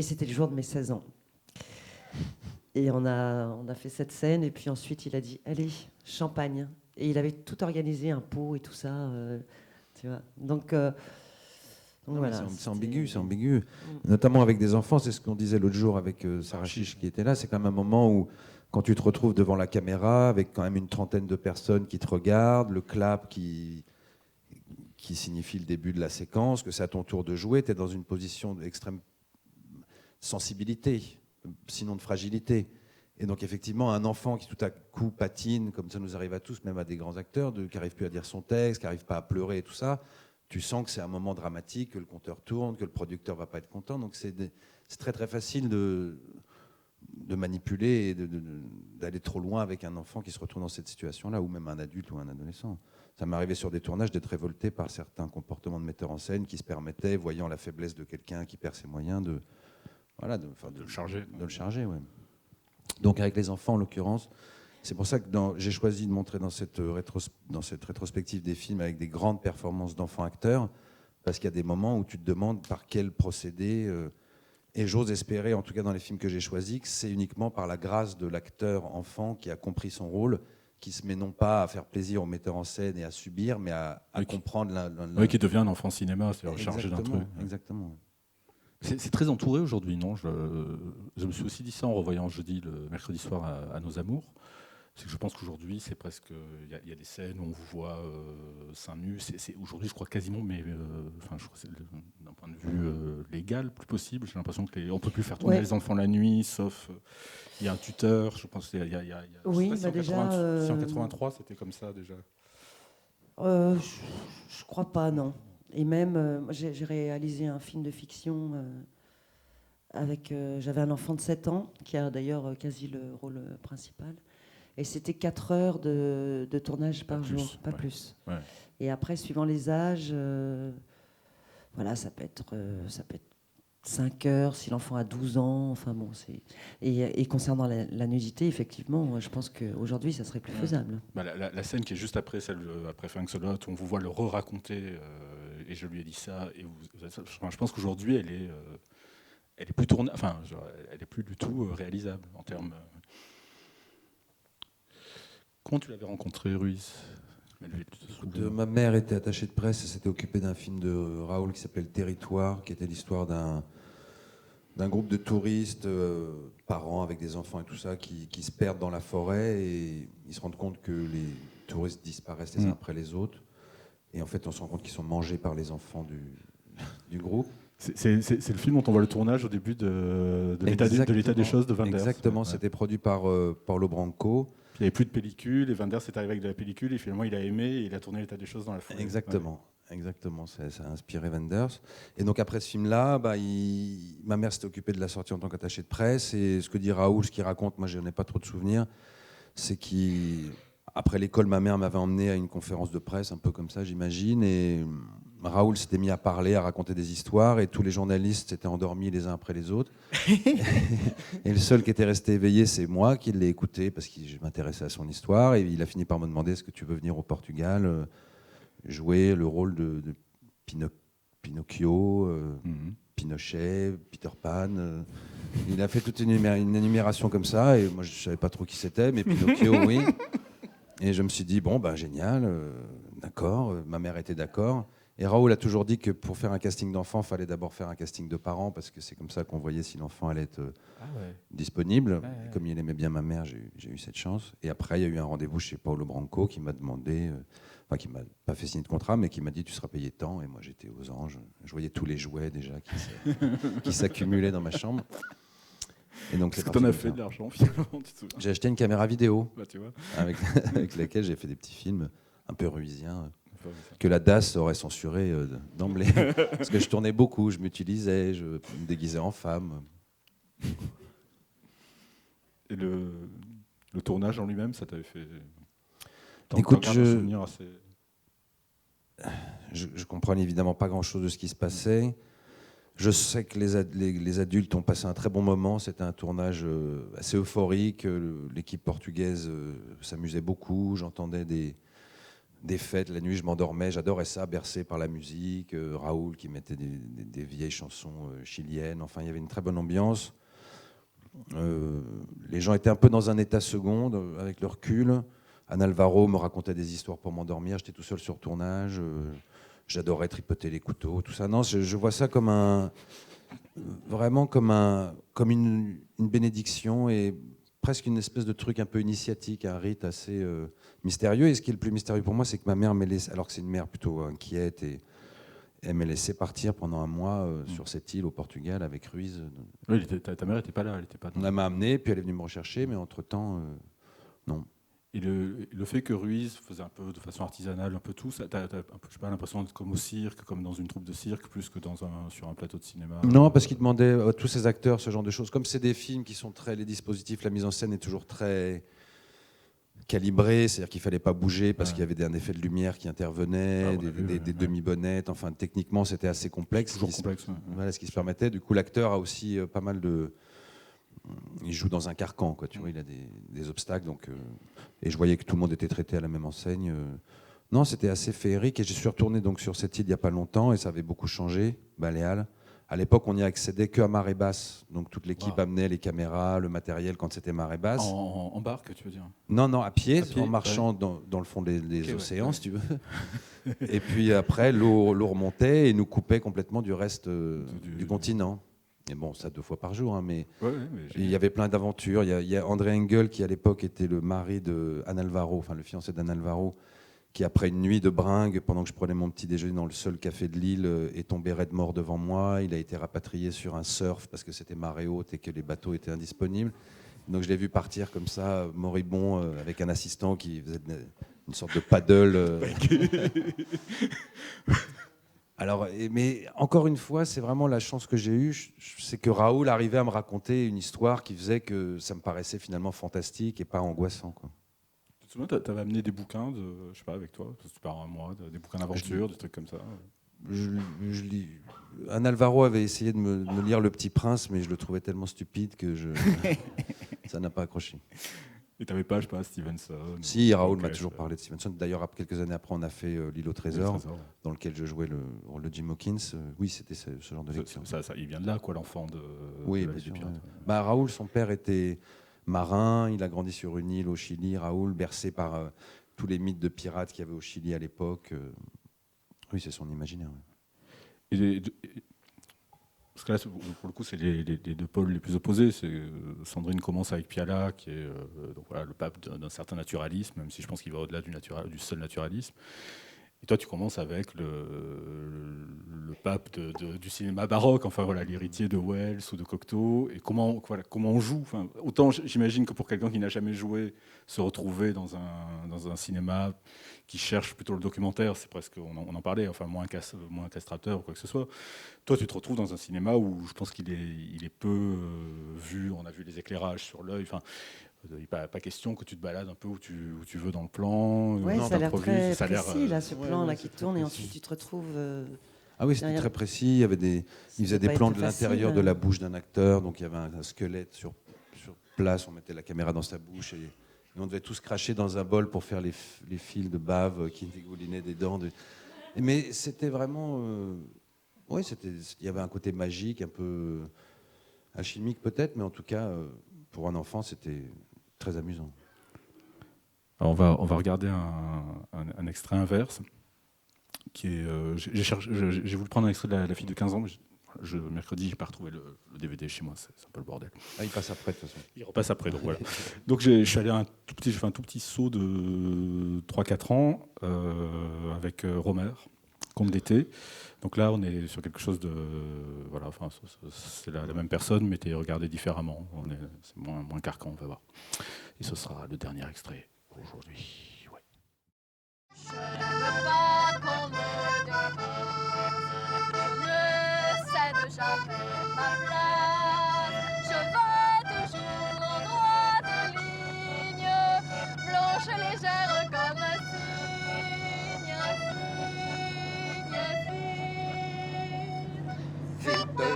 c'était le jour de mes 16 ans. Et on a fait cette scène. Et puis ensuite, il a dit allez, champagne. Et il avait tout organisé, un pot et tout ça. Tu vois. Donc voilà, c'est ambigu. Notamment avec des enfants, c'est ce qu'on disait l'autre jour avec Sarah Chiche qui était là. C'est quand même un moment où, quand tu te retrouves devant la caméra, avec quand même une trentaine de personnes qui te regardent, le clap qui signifie le début de la séquence, que c'est à ton tour de jouer, tu es dans une position d'extrême sensibilité, sinon de fragilité. Et donc effectivement, un enfant qui tout à coup patine, comme ça nous arrive à tous, même à des grands acteurs, qui n'arrive plus à dire son texte, qui n'arrive pas à pleurer et tout ça, tu sens que c'est un moment dramatique, que le compteur tourne, que le producteur ne va pas être content. Donc c'est très très facile de manipuler et d'aller trop loin avec un enfant qui se retrouve dans cette situation-là, ou même un adulte ou un adolescent. Ça m'est arrivé sur des tournages d'être révolté par certains comportements de metteurs en scène qui se permettaient, voyant la faiblesse de quelqu'un qui perd ses moyens, de le charger. Ouais. Donc avec les enfants, en l'occurrence, c'est pour ça que j'ai choisi de montrer dans cette rétrospective des films avec des grandes performances d'enfants acteurs, parce qu'il y a des moments où tu te demandes par quel procédé... Et j'ose espérer, en tout cas dans les films que j'ai choisis, que c'est uniquement par la grâce de l'acteur enfant qui a compris son rôle, qui se met non pas à faire plaisir au metteur en scène et à subir, mais à comprendre... Oui, qui devient un enfant cinéma, c'est-à-dire chargé d'un truc. Exactement. C'est très entouré aujourd'hui, non ? Je me suis aussi dit ça en revoyant jeudi, le mercredi soir à Nos Amours. C'est que je pense qu'aujourd'hui, c'est presque... Il y a des scènes où on vous voit seins nus. C'est aujourd'hui, je crois, quasiment, mais je crois que c'est d'un point de vue légal, plus possible. J'ai l'impression qu'on ne peut plus faire tourner les enfants la nuit, sauf... Il y a un tuteur, je pense qu'il y a oui, je sais pas si déjà... si en 83, c'était comme ça, déjà. Je crois pas, non. Et même, j'ai réalisé un film de fiction avec... j'avais un enfant de 7 ans, qui a d'ailleurs quasi le rôle principal. Et c'était 4 heures de tournage par jour, pas plus. Ouais. Et après, suivant les âges, ça peut être 5 heures si l'enfant a 12 ans. Enfin bon, et concernant la nudité, effectivement, je pense qu'aujourd'hui, ça serait plus faisable. La scène qui est juste après celle après Frank Solot, on vous voit le re-raconter, et je lui ai dit ça. Et je pense qu'aujourd'hui, elle est plus tournée, elle est plus du tout réalisable en termes. Comment tu l'avais rencontré, Ruiz ? Ma mère était attachée de presse et s'était occupée d'un film de Raoul qui s'appelait Le Territoire, qui était l'histoire d'un groupe de touristes, parents avec des enfants et tout ça, qui se perdent dans la forêt et ils se rendent compte que les touristes disparaissent les uns après les autres. Et en fait, on se rend compte qu'ils sont mangés par les enfants du groupe. C'est le film dont on voit le tournage au début de l'état des choses de Wenders. Exactement, c'était produit par Paulo Branco. Il n'y avait plus de pellicule, et Wenders est arrivé avec de la pellicule, et finalement il a aimé, et il a tourné l'état des choses dans la forêt. Exactement, ça a inspiré Wenders. Et donc après ce film-là, ma mère s'était occupée de la sortie en tant qu'attachée de presse, et ce que dit Raoul, ce qu'il raconte, moi je n'en ai pas trop de souvenirs, c'est qu'après l'école, ma mère m'avait emmené à une conférence de presse, un peu comme ça j'imagine, et Raoul s'était mis à parler, à raconter des histoires, et tous les journalistes s'étaient endormis les uns après les autres. Et le seul qui était resté éveillé, c'est moi qui l'ai écouté, parce que je m'intéressais à son histoire, et il a fini par me demander, est-ce que tu veux venir au Portugal jouer le rôle de Pinocchio, Pinochet, Peter Pan. Il a fait toute une énumération comme ça, et moi je ne savais pas trop qui c'était, mais Pinocchio, oui. Et je me suis dit, génial, d'accord, ma mère était d'accord. Et Raoul a toujours dit que pour faire un casting d'enfant, il fallait d'abord faire un casting de parents, parce que c'est comme ça qu'on voyait si l'enfant allait être disponible. Ouais. Comme il aimait bien ma mère, j'ai eu cette chance. Et après, il y a eu un rendez-vous chez Paulo Branco qui m'a demandé, qui m'a pas fait signer de contrat, mais qui m'a dit tu seras payé tant. Et moi, j'étais aux anges. Je voyais tous les jouets déjà qui s'accumulaient dans ma chambre. Et donc, qu'est-ce que tu en as fait de l'argent finalement? J'ai acheté une caméra vidéo tu vois. avec laquelle j'ai fait des petits films un peu ruisiens. que la DAS aurait censuré d'emblée. Parce que je tournais beaucoup, je m'utilisais, je me déguisais en femme. Et le tournage en lui-même, ça t'avait fait... Écoute, t'en gardes un souvenir assez... Je comprenais évidemment pas grand-chose de ce qui se passait. Je sais que les adultes ont passé un très bon moment. C'était un tournage assez euphorique. L'équipe portugaise s'amusait beaucoup. J'entendais des fêtes. La nuit, je m'endormais. J'adorais ça, bercé par la musique. Raoul qui mettait des vieilles chansons chiliennes. Enfin, il y avait une très bonne ambiance. Les gens étaient un peu dans un état seconde, avec le recul. Anne Alvaro me racontait des histoires pour m'endormir. J'étais tout seul sur tournage. J'adorais tripoter les couteaux, tout ça. Non, je vois ça comme vraiment comme une bénédiction et presque une espèce de truc un peu initiatique, un rite assez mystérieux. Et ce qui est le plus mystérieux pour moi, c'est que ma mère m'ait laissé, alors que c'est une mère plutôt inquiète, et elle m'a laissé partir pendant un mois sur cette île au Portugal avec Ruiz. Oui, ta mère n'était pas là, elle était pas. Elle m'a amené, puis elle est venue me rechercher, mais entre-temps, non. Et le fait que Ruiz faisait un peu de façon artisanale, un peu tout, t'as je sais pas, l'impression d'être comme au cirque, comme dans une troupe de cirque, plus que sur un plateau de cinéma. Non, parce qu'il demandait à tous ces acteurs ce genre de choses. Comme c'est des films qui sont les dispositifs, la mise en scène est toujours très calibrée, c'est-à-dire qu'il fallait pas bouger parce qu'il y avait un effet de lumière qui intervenait, des demi-bonnettes. Enfin, techniquement, c'était assez complexe. Toujours complexe. Voilà ce qui se permettait. Du coup, l'acteur a aussi pas mal de... Il joue dans un carcan, quoi. Tu vois, il a des obstacles, donc. Et je voyais que tout le monde était traité à la même enseigne. Non, c'était assez féerique. Et je suis retourné donc sur cette île il n'y a pas longtemps, et ça avait beaucoup changé, Baléal. À l'époque, on n'y accédait qu'à marée basse. Donc toute l'équipe amenait les caméras, le matériel quand c'était marée basse. En barque, tu veux dire? Non, à pied, en marchant dans le fond des océans, si tu veux. Et puis après, l'eau remontait et nous coupait complètement du reste du continent. Et bon, ça 2 fois par jour, hein, mais il y avait plein d'aventures. Il y a André Engel, qui à l'époque était le mari de Anne Alvaro, enfin le fiancé d'Anne Alvaro, qui après une nuit de bringue, pendant que je prenais mon petit déjeuner dans le seul café de l'île, est tombé raide mort devant moi. Il a été rapatrié sur un surf parce que c'était marée haute et que les bateaux étaient indisponibles. Donc je l'ai vu partir comme ça, moribond, avec un assistant qui faisait une sorte de paddle. Alors, mais encore une fois, c'est vraiment la chance que j'ai eue, c'est que Raoul arrivait à me raconter une histoire qui faisait que ça me paraissait finalement fantastique et pas angoissant, quoi. Tu te souviens, tu avais amené des bouquins, je sais pas, avec toi, parce que tu pars un mois, des bouquins d'aventure, des trucs comme ça. Je lis. Anne Alvaro avait essayé de me lire Le Petit Prince, mais je le trouvais tellement stupide que ça n'a pas accroché. Et tu n'avais pas, je sais pas, Stevenson? Si, Raoul m'a toujours parlé de Stevenson. D'ailleurs, quelques années après, on a fait L'île au trésor, dans lequel je jouais le rôle de Jim Hawkins. Oui, c'était ce genre de lecture. Ça, il vient de là, quoi, l'enfant de oui, la vie du pirate. Raoul, son père était marin. Il a grandi sur une île au Chili. Raoul, bercé par tous les mythes de pirates qu'il y avait au Chili à l'époque. Oui, c'est son imaginaire. Oui. Parce que là, pour le coup, c'est les 2 pôles les plus opposés. Sandrine commence avec Piala, qui est donc voilà, le pape d'un certain naturalisme, même si je pense qu'il va au-delà du seul naturalisme. Et toi, tu commences avec le pape du cinéma baroque, enfin voilà, l'héritier de Wells ou de Cocteau. Et comment on joue. Enfin, autant j'imagine que pour quelqu'un qui n'a jamais joué, se retrouver dans un cinéma qui cherche plutôt le documentaire, c'est presque, on en parlait, enfin moins castrateur ou quoi que ce soit. Toi, tu te retrouves dans un cinéma où je pense qu'il est peu vu. On a vu les éclairages sur l'œil. Enfin, il n'est pas question que tu te balades un peu où tu veux dans le plan. Oui, ça a l'air très précis, là, ce plan-là qui tourne, et ensuite tu te retrouves... Ah oui, c'était très précis. Il faisait des plans de l'intérieur de la bouche d'un acteur, donc il y avait un squelette sur place, on mettait la caméra dans sa bouche, et on devait tous cracher dans un bol pour faire les fils de bave qui dégoulinaient des dents. Mais c'était vraiment... oui, il y avait un côté magique, un peu alchimique peut-être, mais en tout cas, pour un enfant, c'était très amusant. Alors on va regarder un extrait inverse qui est. J'ai voulu prendre un extrait de la fille de 15 ans. Mercredi, je n'ai pas retrouvé le DVD chez moi, c'est un peu le bordel. Ah, il passe après de toute façon. Il repasse après, donc voilà. Donc je suis allé j'ai fait un tout petit saut de 3-4 ans avec Romer, Conte d'été. Donc là, on est sur quelque chose de... Voilà, enfin, c'est la même personne, mais t'es regardé différemment. C'est moins carcan, on va voir. Et ce sera le dernier extrait pour aujourd'hui. Ouais. Je ne veux pas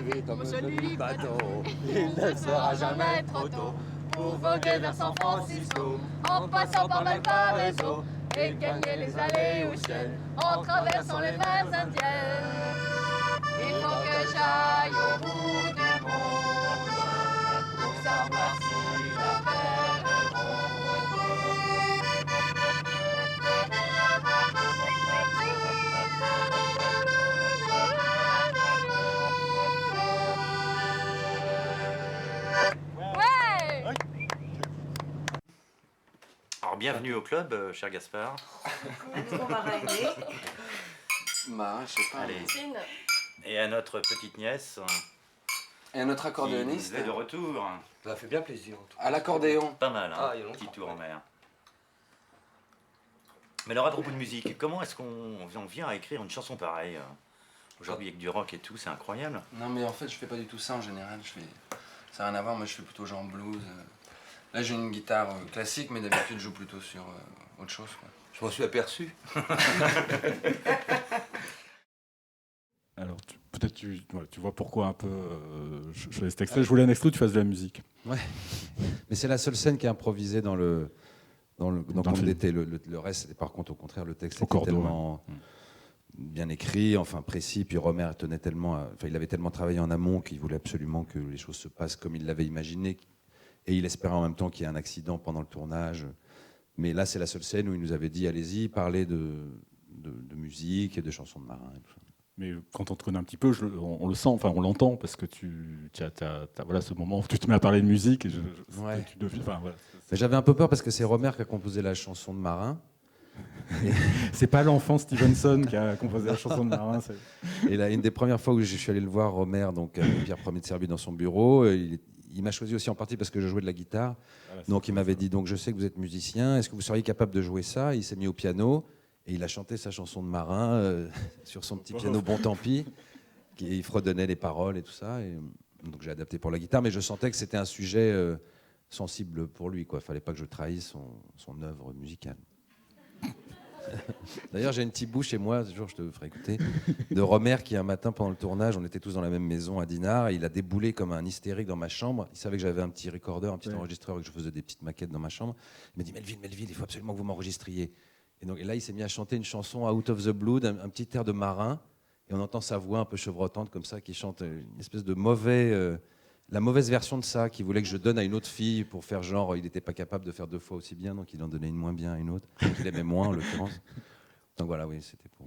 rêver comme joli bateau. Il ne sera jamais trop tôt pour voguer vers San Francisco, en passant par Valparaiso et gagner les allées au ciel, en traversant les mers indiennes. Il faut que j'aille au bout du monde pour savoir si la terre est Ouais. Alors bienvenue au club, cher Gaspard. Bah, je sais pas. Allez. Et à notre petite nièce. Et à notre accordéoniste. Qui est de retour. Ça fait bien plaisir. À l'accordéon. Pas mal, hein. Ah, il y a longtemps. Petit tour en mer. Mais alors à propos de musique, comment est-ce qu'on vient à écrire une chanson pareille aujourd'hui avec du rock et tout, c'est incroyable. Non mais en fait je fais pas du tout ça en général. Ça n'a rien à voir, moi je fais plutôt genre blues. Là j'ai une guitare classique mais d'habitude je joue plutôt sur autre chose, quoi. Je m'en suis aperçu. Alors, peut-être tu vois pourquoi un peu je fais cet extrait. Je voulais un extrait où tu fasses de la musique. Ouais. Mais c'est la seule scène qui est improvisée dans le Conte d'été. Le reste, c'était par contre au contraire, le texte était tellement bien écrit, enfin précis. Puis Romer tenait tellement, il avait tellement travaillé en amont qu'il voulait absolument que les choses se passent comme il l'avait imaginé. Et il espérait en même temps qu'il y ait un accident pendant le tournage. Mais là, c'est la seule scène où il nous avait dit allez-y, parlez de musique et de chansons de marins. Et tout ça. Mais quand on te connaît un petit peu, on le sent, enfin on l'entend, parce que tu as voilà, ce moment où tu te mets à parler de musique. Et ouais. Voilà. J'avais un peu peur parce que c'est Romer qui a composé la chanson de Marin. C'est pas l'enfant Stevenson qui a composé la chanson de Marin. Et là, une des premières fois où je suis allé le voir, Romer, donc avec Pierre Ier de Serbie dans son bureau, il m'a choisi aussi en partie parce que je jouais de la guitare. Voilà, donc il m'avait dit, donc je sais que vous êtes musicien, est-ce que vous seriez capable de jouer ça? Il s'est mis au piano. Et il a chanté sa chanson de Marin sur son petit piano Bon Tant Pis, qui fredonnait les paroles et tout ça. Et donc j'ai adapté pour la guitare, mais je sentais que c'était un sujet sensible pour lui. Il ne fallait pas que je trahisse son œuvre musicale. D'ailleurs, j'ai une petite bouche chez moi, ce jour je te ferai écouter, de Romer qui un matin pendant le tournage, on était tous dans la même maison à Dinard, et il a déboulé comme un hystérique dans ma chambre. Il savait que j'avais un petit recorder, un petit enregistreur, et que je faisais des petites maquettes dans ma chambre. Il m'a dit Melville, il faut absolument que vous m'enregistriez. Et là, il s'est mis à chanter une chanson Out of the Blue, un petit air de marin, et on entend sa voix un peu chevrotante comme ça, qui chante une espèce de la mauvaise version de ça, qui voulait que je donne à une autre fille pour faire genre, il n'était pas capable de faire 2 fois aussi bien, donc il en donnait une moins bien à une autre, qu'il aimait moins en l'occurrence. Donc voilà, oui, c'était pour...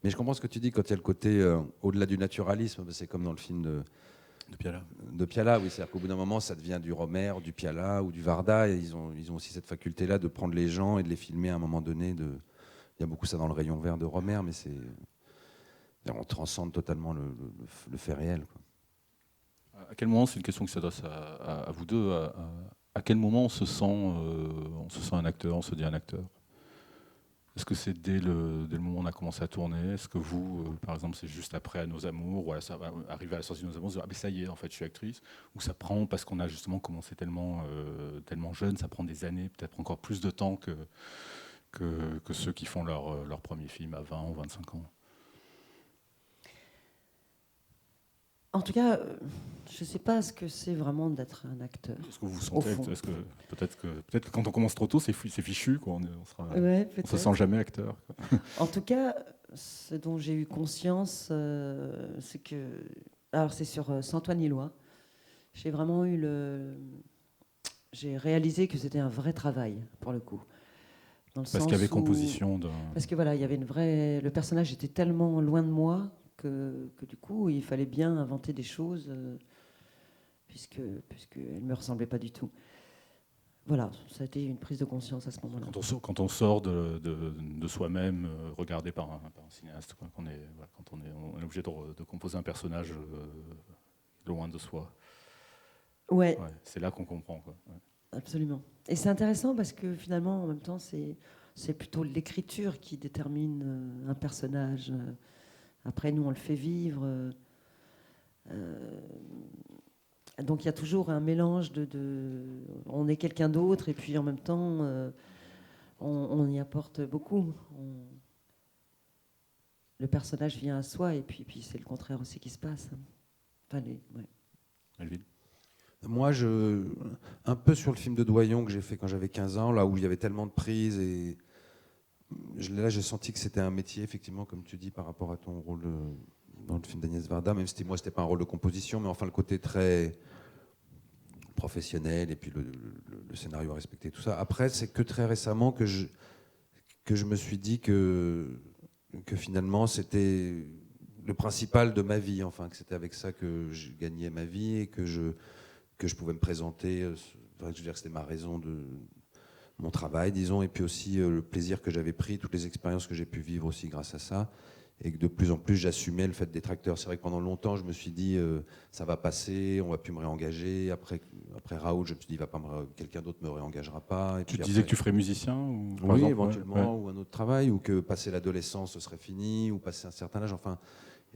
Mais je comprends ce que tu dis quand il y a le côté au-delà du naturalisme, c'est comme dans le film de Piala. De Piala, oui, c'est-à-dire qu'au bout d'un moment, ça devient du Romer, du Piala ou du Varda, et ils ont aussi cette faculté-là de prendre les gens et de les filmer à un moment donné. Il y a beaucoup ça dans le rayon vert de Romer, mais on transcende totalement le fait réel, quoi. À quel moment, c'est une question qui s'adresse à vous deux, à quel moment on se sent un acteur, on se dit un acteur? Est-ce que c'est dès le moment où on a commencé à tourner? Est-ce que vous, par exemple, c'est juste après À Nos Amours, ou ça va arriver à la sortie de Nos Amours, ah, mais ça y est, en fait, je suis actrice? Ou ça prend, parce qu'on a justement commencé tellement jeune, ça prend des années, peut-être encore plus de temps que ceux qui font leur premier film à 20 ou 25 ans? En tout cas, je ne sais pas ce que c'est vraiment d'être un acteur. Est-ce que vous vous sentez, peut-être que quand on commence trop tôt, c'est fichu, quoi. On se sent jamais acteur, quoi. En tout cas, ce dont j'ai eu conscience, c'est que, alors c'est sur Saint-Ouen-Îlois, j'ai vraiment j'ai réalisé que c'était un vrai travail pour le coup. Parce qu'il y avait composition. Parce que voilà, il y avait le personnage était tellement loin de moi. Que du coup, il fallait bien inventer des choses, puisqu'elle ne me ressemblait pas du tout. Voilà, ça a été une prise de conscience à ce moment-là. Quand on sort de soi-même, regardé par un cinéaste, quoi, quand on est obligé de composer un personnage loin de soi. Ouais. C'est là qu'on comprend, quoi. Ouais. Absolument. Et c'est intéressant parce que finalement, en même temps, c'est plutôt l'écriture qui détermine un personnage. Après, nous, on le fait vivre. Donc, il y a toujours un mélange on est quelqu'un d'autre, et puis en même temps, on y apporte beaucoup. le personnage vient à soi, et puis c'est le contraire aussi qui se passe. Enfin, Melville. Moi, un peu sur le film de Doyon que j'ai fait quand j'avais 15 ans, là où il y avait tellement de prises, et là j'ai senti que c'était un métier, effectivement, comme tu dis, par rapport à ton rôle dans le film d'Agnès Varda, même si moi c'était pas un rôle de composition, mais enfin le côté très professionnel, et puis le scénario respecté, tout ça. Après, c'est que très récemment que je me suis dit que finalement c'était le principal de ma vie, enfin que c'était avec ça que je gagnais ma vie et que je pouvais me présenter. Je veux dire que c'était ma raison de mon travail, disons, et puis aussi le plaisir que j'avais pris, toutes les expériences que j'ai pu vivre aussi grâce à ça, et que de plus en plus j'assumais le fait d'être acteur. C'est vrai que pendant longtemps je me suis dit ça va passer, on va plus me réengager. Après Raoul, je me suis dit quelqu'un d'autre me réengagera pas. Et Tu puis disais après, que tu ferais musicien ou, par oui, exemple, éventuellement, ou un autre travail, ou que passer l'adolescence ce serait fini, ou passer un certain âge, enfin.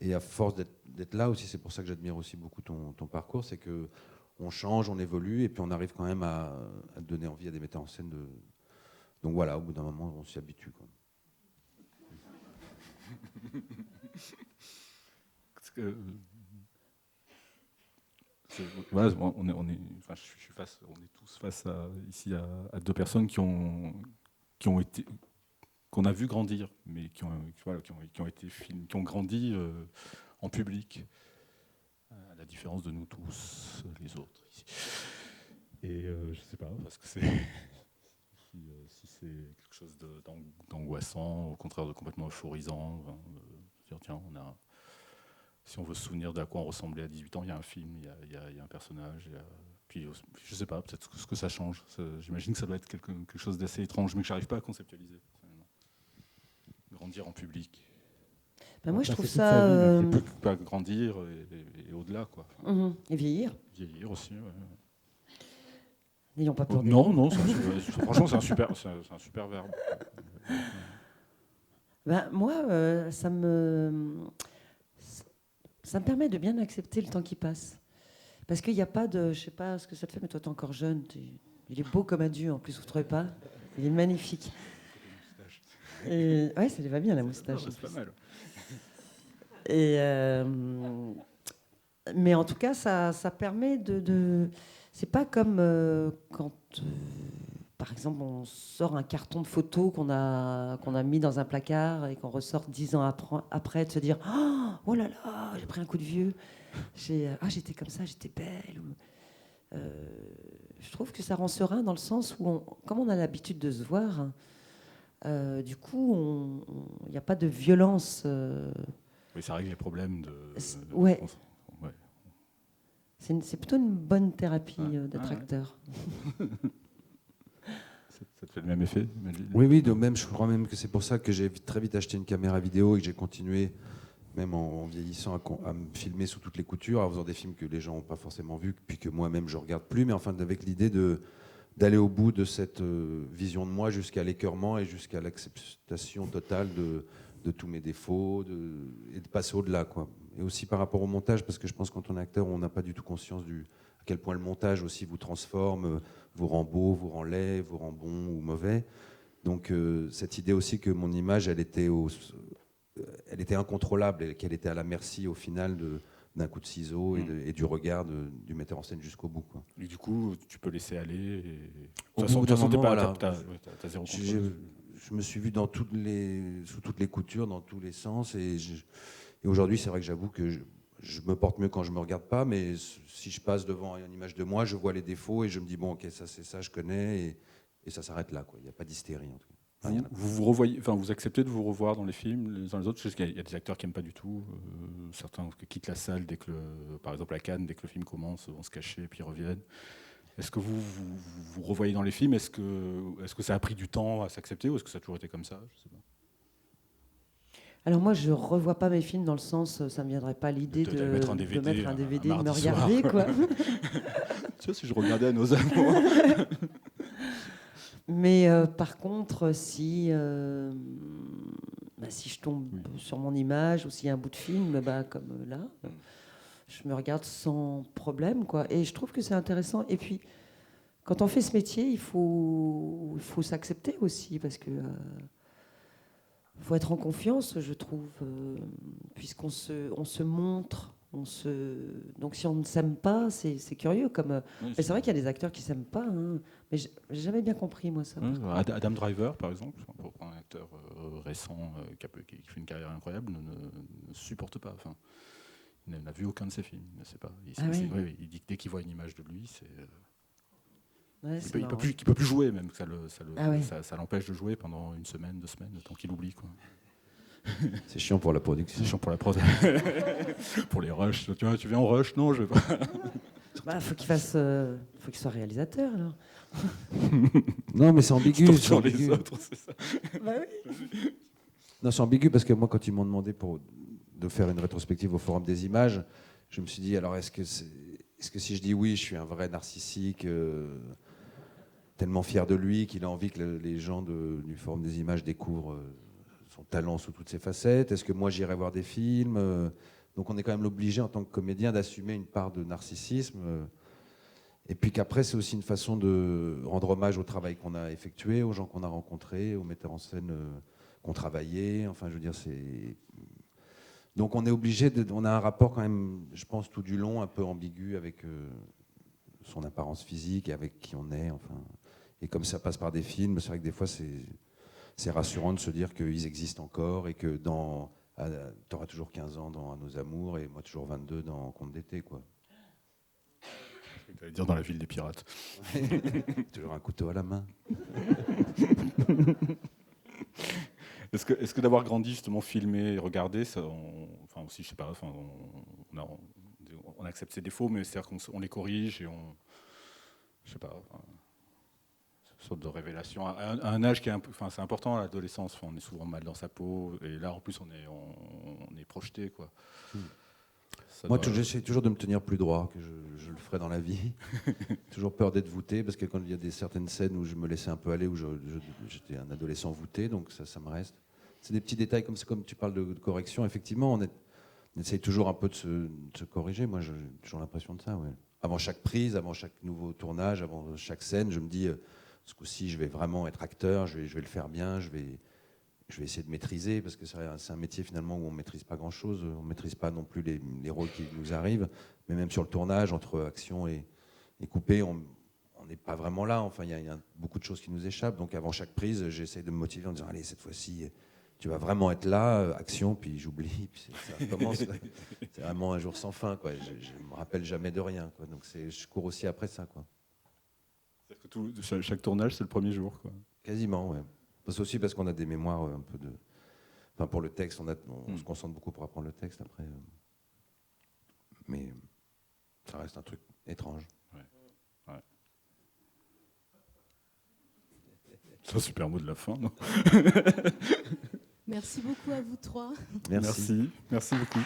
Et à force d'être là aussi, c'est pour ça que j'admire aussi beaucoup ton parcours, c'est que on change, on évolue, et puis on arrive quand même à donner envie à des metteurs en scène de. Donc voilà, au bout d'un moment, on s'y habitue, quoi. Voilà, on est tous face ici à deux personnes qui ont été, qu'on a vu grandir, mais qui ont grandi en public, à la différence de nous tous, les autres ici. Et je sais pas, parce que si c'est quelque chose d'angoissant, au contraire de complètement euphorisant, dire tiens, si on veut se souvenir d'à quoi on ressemblait à 18 ans, il y a un film, il y a un personnage, puis je sais pas, peut-être ce que ça change. J'imagine que ça doit être quelque chose d'assez étrange, mais que j'arrive pas à conceptualiser. Grandir en public. Ben moi, je trouve ça... Pas grandir et au-delà, quoi. Et vieillir. Vieillir aussi, ouais. N'ayons pas peur. Non, franchement, c'est un super verbe. Ben, moi, ça me permet de bien accepter le temps qui passe. Parce qu'il n'y a pas de... Je sais pas ce que ça te fait, mais toi, tu es encore jeune. Il est beau comme un dieu, en plus, vous ne trouvez pas? Il est magnifique. Et... Ouais, ça lui va bien, la moustache. C'est pas mal. Et mais en tout cas, ça permet de... C'est pas comme quand, par exemple, on sort un carton de photos qu'on a mis dans un placard et qu'on ressort 10 ans après, de se dire « Oh là là, j'ai pris un coup de vieux. J'étais comme ça, j'étais belle. » Je trouve que ça rend serein dans le sens où, comme on a l'habitude de se voir, du coup, il n'y a pas de violence. Oui, ça règle les problèmes de... Ouais. C'est plutôt une bonne thérapie d'être acteur. Ça te fait le même effet? Oui, de même, je crois même que c'est pour ça que j'ai très vite acheté une caméra vidéo et que j'ai continué, même en vieillissant, à me filmer sous toutes les coutures, en faisant des films que les gens n'ont pas forcément vus, puis que moi-même je regarde plus, mais enfin avec l'idée d'aller au bout de cette vision de moi jusqu'à l'écœurement et jusqu'à l'acceptation totale de tous mes défauts et de passer au-delà, quoi. Et aussi par rapport au montage, parce que je pense que quand on est acteur, on n'a pas du tout conscience à quel point le montage aussi vous transforme, vous rend beau, vous rend laid, vous rend bon ou mauvais. Donc cette idée aussi que mon image, elle était incontrôlable et qu'elle était à la merci au final d'un coup de ciseau et du regard du metteur en scène jusqu'au bout, quoi. Et du coup, tu peux laisser aller. De toute façon, t'as zéro contrôle. Je me suis vu sous toutes les coutures, dans tous les sens. Et aujourd'hui, c'est vrai que j'avoue que je me porte mieux quand je ne me regarde pas. Mais si je passe devant une image de moi, je vois les défauts et je me dis, bon, ok, ça c'est ça, je connais. Et ça s'arrête là, quoi. Il n'y a pas d'hystérie, en tout cas. Vous acceptez de vous revoir dans les films les uns les autres? Je sais qu'il y a des acteurs qui n'aiment pas du tout. Certains quittent la salle dès que, par exemple à Cannes, dès que le film commence, vont se cacher et puis reviennent. Est-ce que vous revoyez dans les films? Est-ce que ça a pris du temps à s'accepter ou est-ce que ça a toujours été comme ça? Je sais pas. Alors moi, je revois pas mes films dans le sens, ça me viendrait pas l'idée de mettre un DVD, de me regarder, quoi. Tu vois, si je regardais à nos amours. Mais par contre, si je tombe sur mon image ou s'il y a un bout de film, comme là, je me regarde sans problème, quoi. Et je trouve que c'est intéressant. Et puis, quand on fait ce métier, il faut s'accepter aussi, parce que faut être en confiance, je trouve, puisqu'on on se montre. Donc si on ne s'aime pas, c'est curieux. Mais c'est vrai qu'il y a des acteurs qui ne s'aiment pas. Hein. Mais j'ai jamais bien compris, moi, ça. Adam Driver, par exemple, pour prendre un acteur récent qui fait une carrière incroyable, ne supporte pas. Enfin, il n'a vu aucun de ses films. Il ne sait pas. Il dit que dès qu'il voit une image de lui, c'est... il peut plus jouer, même. Ça l'empêche de jouer pendant 1 semaine, 2 semaines, le temps qu'il oublie, quoi. C'est chiant pour la production. C'est chiant pour la prod. Pour les rushs. Tu vois, tu viens en rush? Non, je vais pas. Faut qu'il soit réalisateur, alors. Non, mais c'est ambigu. C'est ambigu. Les autres, c'est ça. Bah oui. Non, c'est ambigu parce que moi, quand ils m'ont demandé de faire une rétrospective au Forum des Images, je me suis dit, alors est-ce que si je dis oui, je suis un vrai narcissique, tellement fier de lui qu'il a envie que les gens du Forum des Images découvrent son talent sous toutes ses facettes? Est-ce que moi j'irai voir des films? Donc on est quand même obligé en tant que comédien d'assumer une part de narcissisme. Et puis qu'après c'est aussi une façon de rendre hommage au travail qu'on a effectué, aux gens qu'on a rencontrés, aux metteurs en scène qu'on travaillait. Enfin je veux dire c'est... Donc on est obligé on a un rapport quand même, je pense tout du long, un peu ambigu avec son apparence physique et avec qui on est. Enfin. Et comme ça passe par des films, c'est vrai que des fois c'est rassurant de se dire qu'ils existent encore et que t'auras toujours 15 ans dans À nos amours et moi toujours 22 dans Conte d'été, quoi. Je vais dire dans La ville des pirates. Toujours un couteau à la main. Est-ce que d'avoir grandi justement filmé et regardé, ça, aussi je sais pas, on accepte ses défauts, mais c'est-à-dire qu'on les corrige et je sais pas. Une sorte de révélation à un âge qui est c'est important à l'adolescence. On est souvent mal dans sa peau et là en plus on est projeté, quoi. Moi j'essaie toujours de me tenir plus droit que je le ferais dans la vie. Toujours peur d'être voûté parce que quand il y a certaines scènes où je me laissais un peu aller, où j'étais un adolescent voûté, donc ça me reste. C'est des petits détails comme tu parles de correction. Effectivement, on essaye toujours un peu de se corriger. Moi j'ai toujours l'impression de ça. Ouais. Avant chaque prise, avant chaque nouveau tournage, avant chaque scène, je me dis ce coup-ci, je vais vraiment être acteur, je vais le faire bien, je vais essayer de maîtriser, parce que c'est un métier finalement où on ne maîtrise pas grand-chose, on ne maîtrise pas non plus les rôles qui nous arrivent, mais même sur le tournage, entre action et coupé, on n'est pas vraiment là, enfin il y a beaucoup de choses qui nous échappent, donc avant chaque prise, j'essaie de me motiver en disant, allez, cette fois-ci, tu vas vraiment être là, action, puis j'oublie, puis ça recommence. C'est vraiment un jour sans fin, quoi. Je ne me rappelle jamais de rien, quoi. Donc je cours aussi après ça, quoi. C'est-à-dire que chaque tournage, c'est le premier jour, quoi. Quasiment, ouais. C'est aussi parce qu'on a des mémoires un peu de... Enfin, pour le texte, on se concentre beaucoup pour apprendre le texte après. Mais ça reste un truc étrange. Ouais. C'est un super mot de la fin, non? Merci beaucoup à vous trois. Merci. Merci beaucoup.